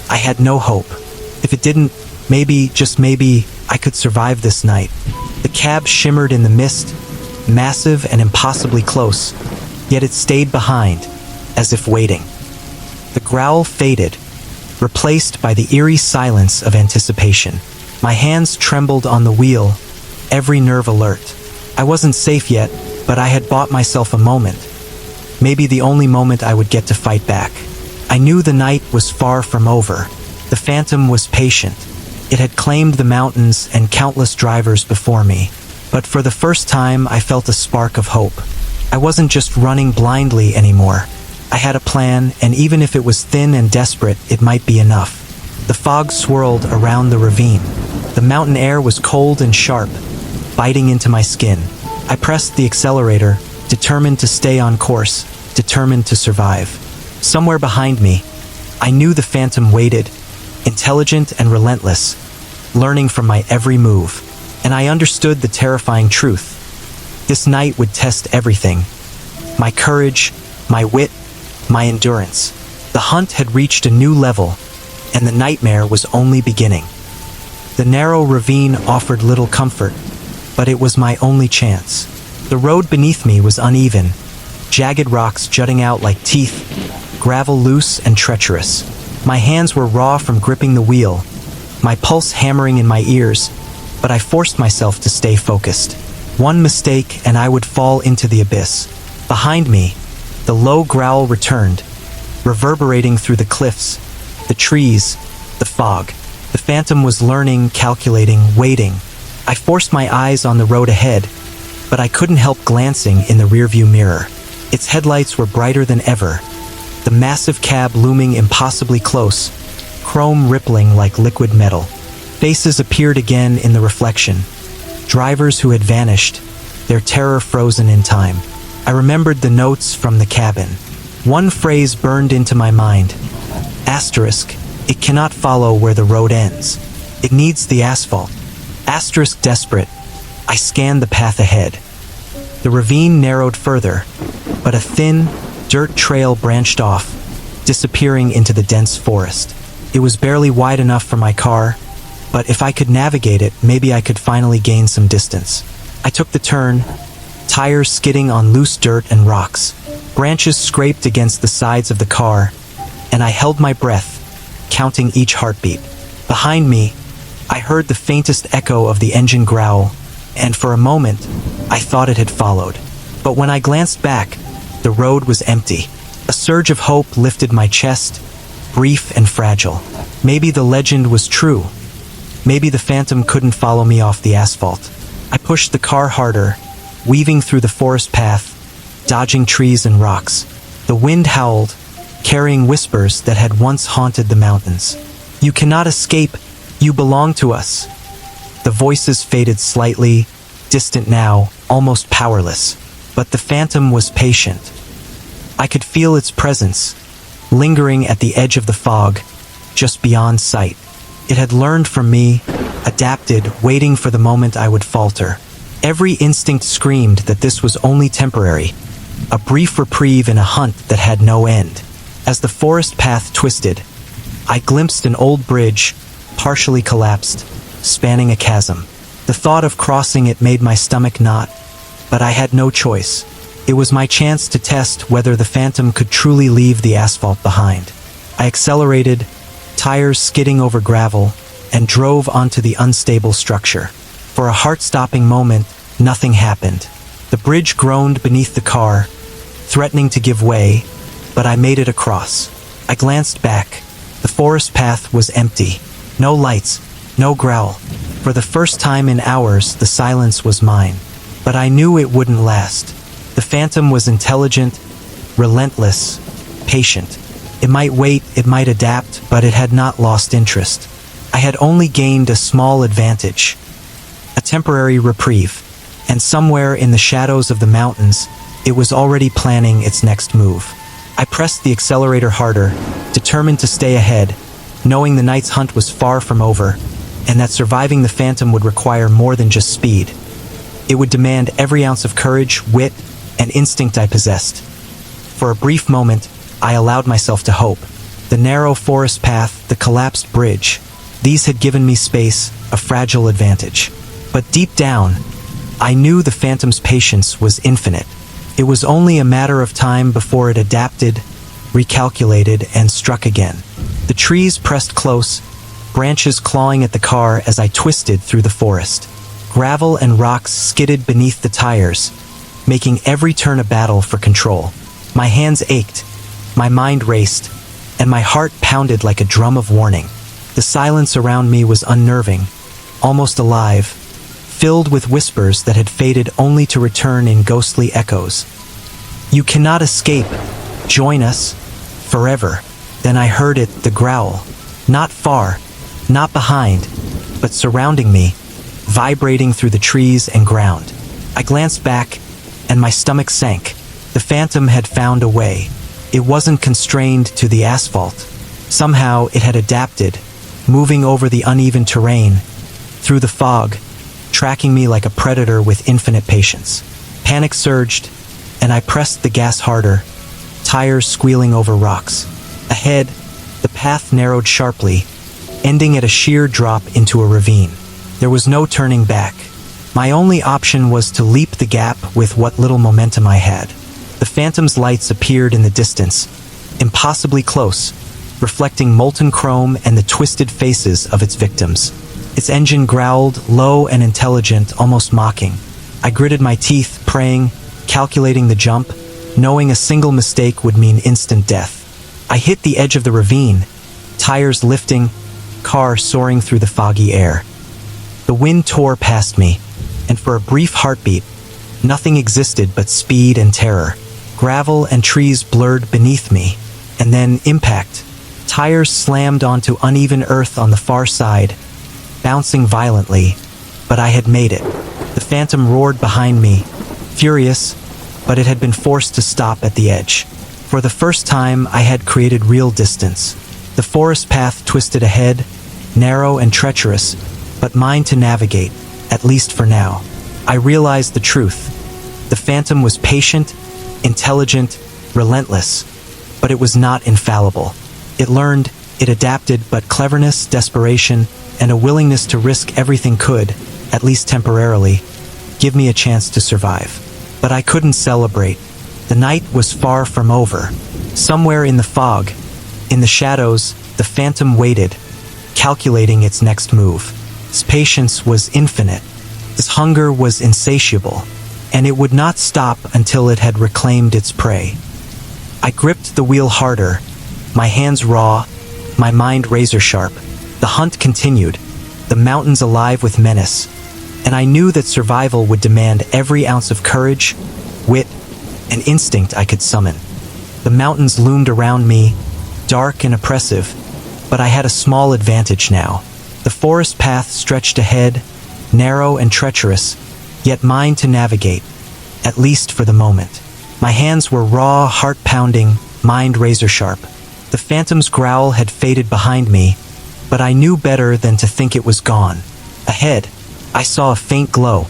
I had no hope. If it didn't, maybe, just maybe, I could survive this night. The cab shimmered in the mist, massive and impossibly close, yet it stayed behind, as if waiting. The growl faded, replaced by the eerie silence of anticipation. My hands trembled on the wheel, every nerve alert. I wasn't safe yet, but I had bought myself a moment. Maybe the only moment I would get to fight back. I knew the night was far from over. The phantom was patient. It had claimed the mountains and countless drivers before me. But for the first time, I felt a spark of hope. I wasn't just running blindly anymore. I had a plan, and even if it was thin and desperate, it might be enough. The fog swirled around the ravine. The mountain air was cold and sharp, biting into my skin. I pressed the accelerator, determined to stay on course, determined to survive. Somewhere behind me, I knew the phantom waited, intelligent and relentless, learning from my every move. And I understood the terrifying truth. This night would test everything. My courage, my wit, my endurance. The hunt had reached a new level, and the nightmare was only beginning. The narrow ravine offered little comfort, but it was my only chance. The road beneath me was uneven, jagged rocks jutting out like teeth, gravel loose and treacherous. My hands were raw from gripping the wheel, my pulse hammering in my ears, but I forced myself to stay focused. One mistake and I would fall into the abyss. Behind me, the low growl returned, reverberating through the cliffs, the trees, the fog. The phantom was learning, calculating, waiting. I forced my eyes on the road ahead, but I couldn't help glancing in the rearview mirror. Its headlights were brighter than ever, the massive cab looming impossibly close, chrome rippling like liquid metal. Faces appeared again in the reflection, drivers who had vanished, their terror frozen in time. I remembered the notes from the cabin. One phrase burned into my mind. Asterisk, it cannot follow where the road ends. It needs the asphalt. Asterisk desperate, I scanned the path ahead. The ravine narrowed further, but a thin, dirt trail branched off, disappearing into the dense forest. It was barely wide enough for my car, but if I could navigate it, maybe I could finally gain some distance. I took the turn, tires skidding on loose dirt and rocks. Branches scraped against the sides of the car, and I held my breath, counting each heartbeat. Behind me, I heard the faintest echo of the engine growl, and for a moment, I thought it had followed. But when I glanced back, the road was empty. A surge of hope lifted my chest, brief and fragile. Maybe the legend was true. Maybe the phantom couldn't follow me off the asphalt. I pushed the car harder, weaving through the forest path, dodging trees and rocks. The wind howled, carrying whispers that had once haunted the mountains. "You cannot escape. You belong to us." The voices faded slightly, distant now, almost powerless. But the phantom was patient. I could feel its presence, lingering at the edge of the fog, just beyond sight. It had learned from me, adapted, waiting for the moment I would falter. Every instinct screamed that this was only temporary, a brief reprieve in a hunt that had no end. As the forest path twisted, I glimpsed an old bridge, partially collapsed, spanning a chasm. The thought of crossing it made my stomach knot, but I had no choice. It was my chance to test whether the phantom could truly leave the asphalt behind. I accelerated, tires skidding over gravel, and drove onto the unstable structure. For a heart-stopping moment, nothing happened. The bridge groaned beneath the car, threatening to give way, but I made it across. I glanced back. The forest path was empty. No lights, no growl. For the first time in hours, the silence was mine. But I knew it wouldn't last. The phantom was intelligent, relentless, patient. It might wait, it might adapt, but it had not lost interest. I had only gained a small advantage, a temporary reprieve, and somewhere in the shadows of the mountains, it was already planning its next move. I pressed the accelerator harder, determined to stay ahead, knowing the night's hunt was far from over, and that surviving the phantom would require more than just speed. It would demand every ounce of courage, wit, and instinct I possessed. For a brief moment, I allowed myself to hope. The narrow forest path, the collapsed bridge, these had given me space, a fragile advantage. But deep down, I knew the phantom's patience was infinite. It was only a matter of time before it adapted, recalculated, and struck again. The trees pressed close, branches clawing at the car as I twisted through the forest. Gravel and rocks skidded beneath the tires, making every turn a battle for control. My hands ached, my mind raced, and my heart pounded like a drum of warning. The silence around me was unnerving, almost alive, filled with whispers that had faded only to return in ghostly echoes. "You cannot escape. Join us. Forever." Then I heard it, the growl. Not far, not behind, but surrounding me, vibrating through the trees and ground. I glanced back, and my stomach sank. The phantom had found a way. It wasn't constrained to the asphalt. Somehow it had adapted, moving over the uneven terrain, through the fog, tracking me like a predator with infinite patience. Panic surged, and I pressed the gas harder, tires squealing over rocks. Ahead, the path narrowed sharply, ending at a sheer drop into a ravine. There was no turning back. My only option was to leap the gap with what little momentum I had. The phantom's lights appeared in the distance, impossibly close, reflecting molten chrome and the twisted faces of its victims. Its engine growled, low and intelligent, almost mocking. I gritted my teeth, praying, calculating the jump, knowing a single mistake would mean instant death. I hit the edge of the ravine, tires lifting, car soaring through the foggy air. The wind tore past me, and for a brief heartbeat, nothing existed but speed and terror. Gravel and trees blurred beneath me, and then impact. Tires slammed onto uneven earth on the far side, bouncing violently, but I had made it. The phantom roared behind me, furious, but it had been forced to stop at the edge. For the first time, I had created real distance. The forest path twisted ahead, narrow and treacherous, but mine to navigate, at least for now. I realized the truth. The phantom was patient, intelligent, relentless, but it was not infallible. It learned, it adapted, but cleverness, desperation, and a willingness to risk everything could, at least temporarily, give me a chance to survive. But I couldn't celebrate. The night was far from over. Somewhere in the fog, in the shadows, the phantom waited, calculating its next move. Its patience was infinite. Its hunger was insatiable, and it would not stop until it had reclaimed its prey. I gripped the wheel harder, my hands raw, my mind razor-sharp. The hunt continued, the mountains alive with menace, and I knew that survival would demand every ounce of courage, wit, and instinct I could summon. The mountains loomed around me, dark and oppressive, but I had a small advantage now. The forest path stretched ahead, narrow and treacherous, yet mine to navigate, at least for the moment. My hands were raw, heart-pounding, mind razor-sharp. The phantom's growl had faded behind me, but I knew better than to think it was gone. Ahead, I saw a faint glow,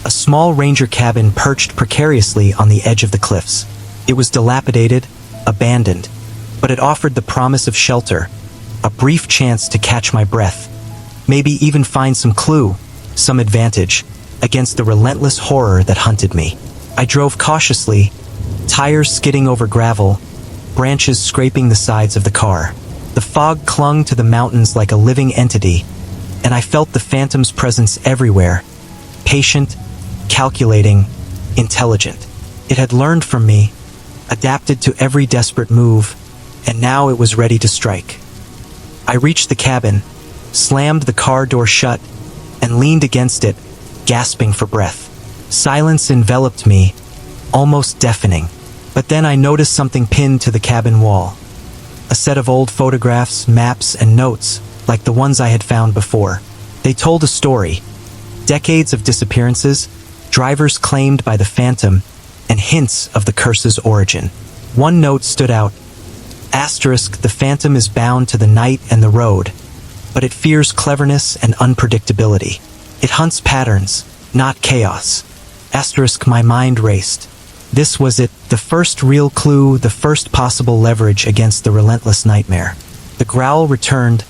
a small ranger cabin perched precariously on the edge of the cliffs. It was dilapidated, abandoned, but it offered the promise of shelter, a brief chance to catch my breath, maybe even find some clue, some advantage, against the relentless horror that hunted me. I drove cautiously, tires skidding over gravel, branches scraping the sides of the car. The fog clung to the mountains like a living entity, and I felt the phantom's presence everywhere, patient, calculating, intelligent. It had learned from me, adapted to every desperate move, and now it was ready to strike. I reached the cabin, slammed the car door shut, and leaned against it, gasping for breath. Silence enveloped me, almost deafening. But then I noticed something pinned to the cabin wall. A set of old photographs, maps, and notes, like the ones I had found before. They told a story. Decades of disappearances, drivers claimed by the phantom, and hints of the curse's origin. One note stood out. Asterisk, the phantom is bound to the night and the road, but it fears cleverness and unpredictability. It hunts patterns, not chaos. Asterisk, my mind raced. This was it, the first real clue, the first possible leverage against the relentless nightmare. The growl returned,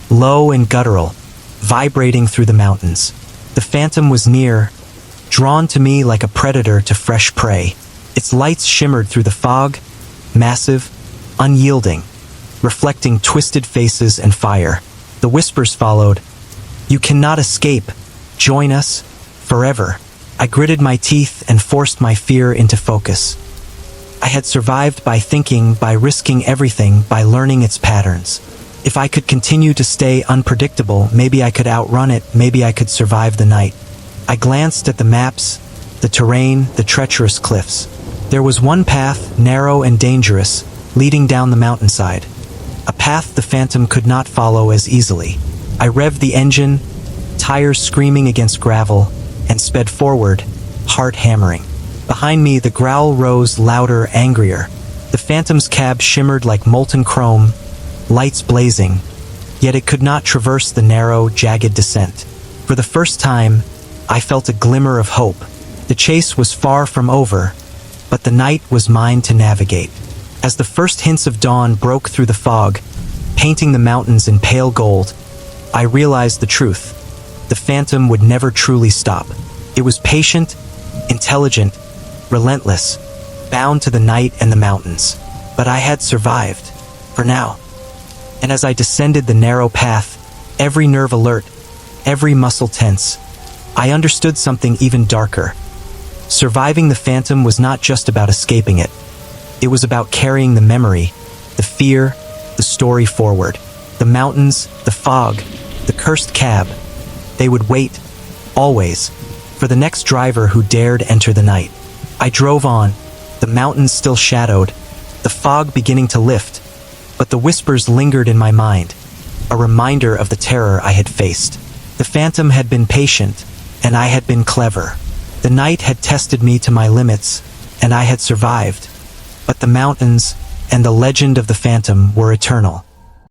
low and guttural, vibrating through the mountains. The phantom was near, drawn to me like a predator to fresh prey. Its lights shimmered through the fog, massive, unyielding, reflecting twisted faces and fire. The whispers followed. You cannot escape. Join us, forever. I gritted my teeth and forced my fear into focus. I had survived by thinking, by risking everything, by learning its patterns. If I could continue to stay unpredictable, maybe I could outrun it, maybe I could survive the night. I glanced at the maps, the terrain, the treacherous cliffs. There was one path, narrow and dangerous, leading down the mountainside. A path the phantom could not follow as easily. I revved the engine, tires screaming against gravel, and sped forward, heart hammering. Behind me, the growl rose louder, angrier. The phantom's cab shimmered like molten chrome, lights blazing, yet it could not traverse the narrow, jagged descent. For the first time, I felt a glimmer of hope. The chase was far from over, but the night was mine to navigate. As the first hints of dawn broke through the fog, painting the mountains in pale gold, I realized the truth. The phantom would never truly stop. It was patient, intelligent, relentless, bound to the night and the mountains. But I had survived, for now. And as I descended the narrow path, every nerve alert, every muscle tense, I understood something even darker. Surviving the phantom was not just about escaping it. It was about carrying the memory, the fear, the story forward. The mountains, the fog, the cursed cab. They would wait, always, for the next driver who dared enter the night. I drove on, the mountains still shadowed, the fog beginning to lift, but the whispers lingered in my mind, a reminder of the terror I had faced. The phantom had been patient, and I had been clever. The night had tested me to my limits, and I had survived. But the mountains and the legend of the phantom were eternal.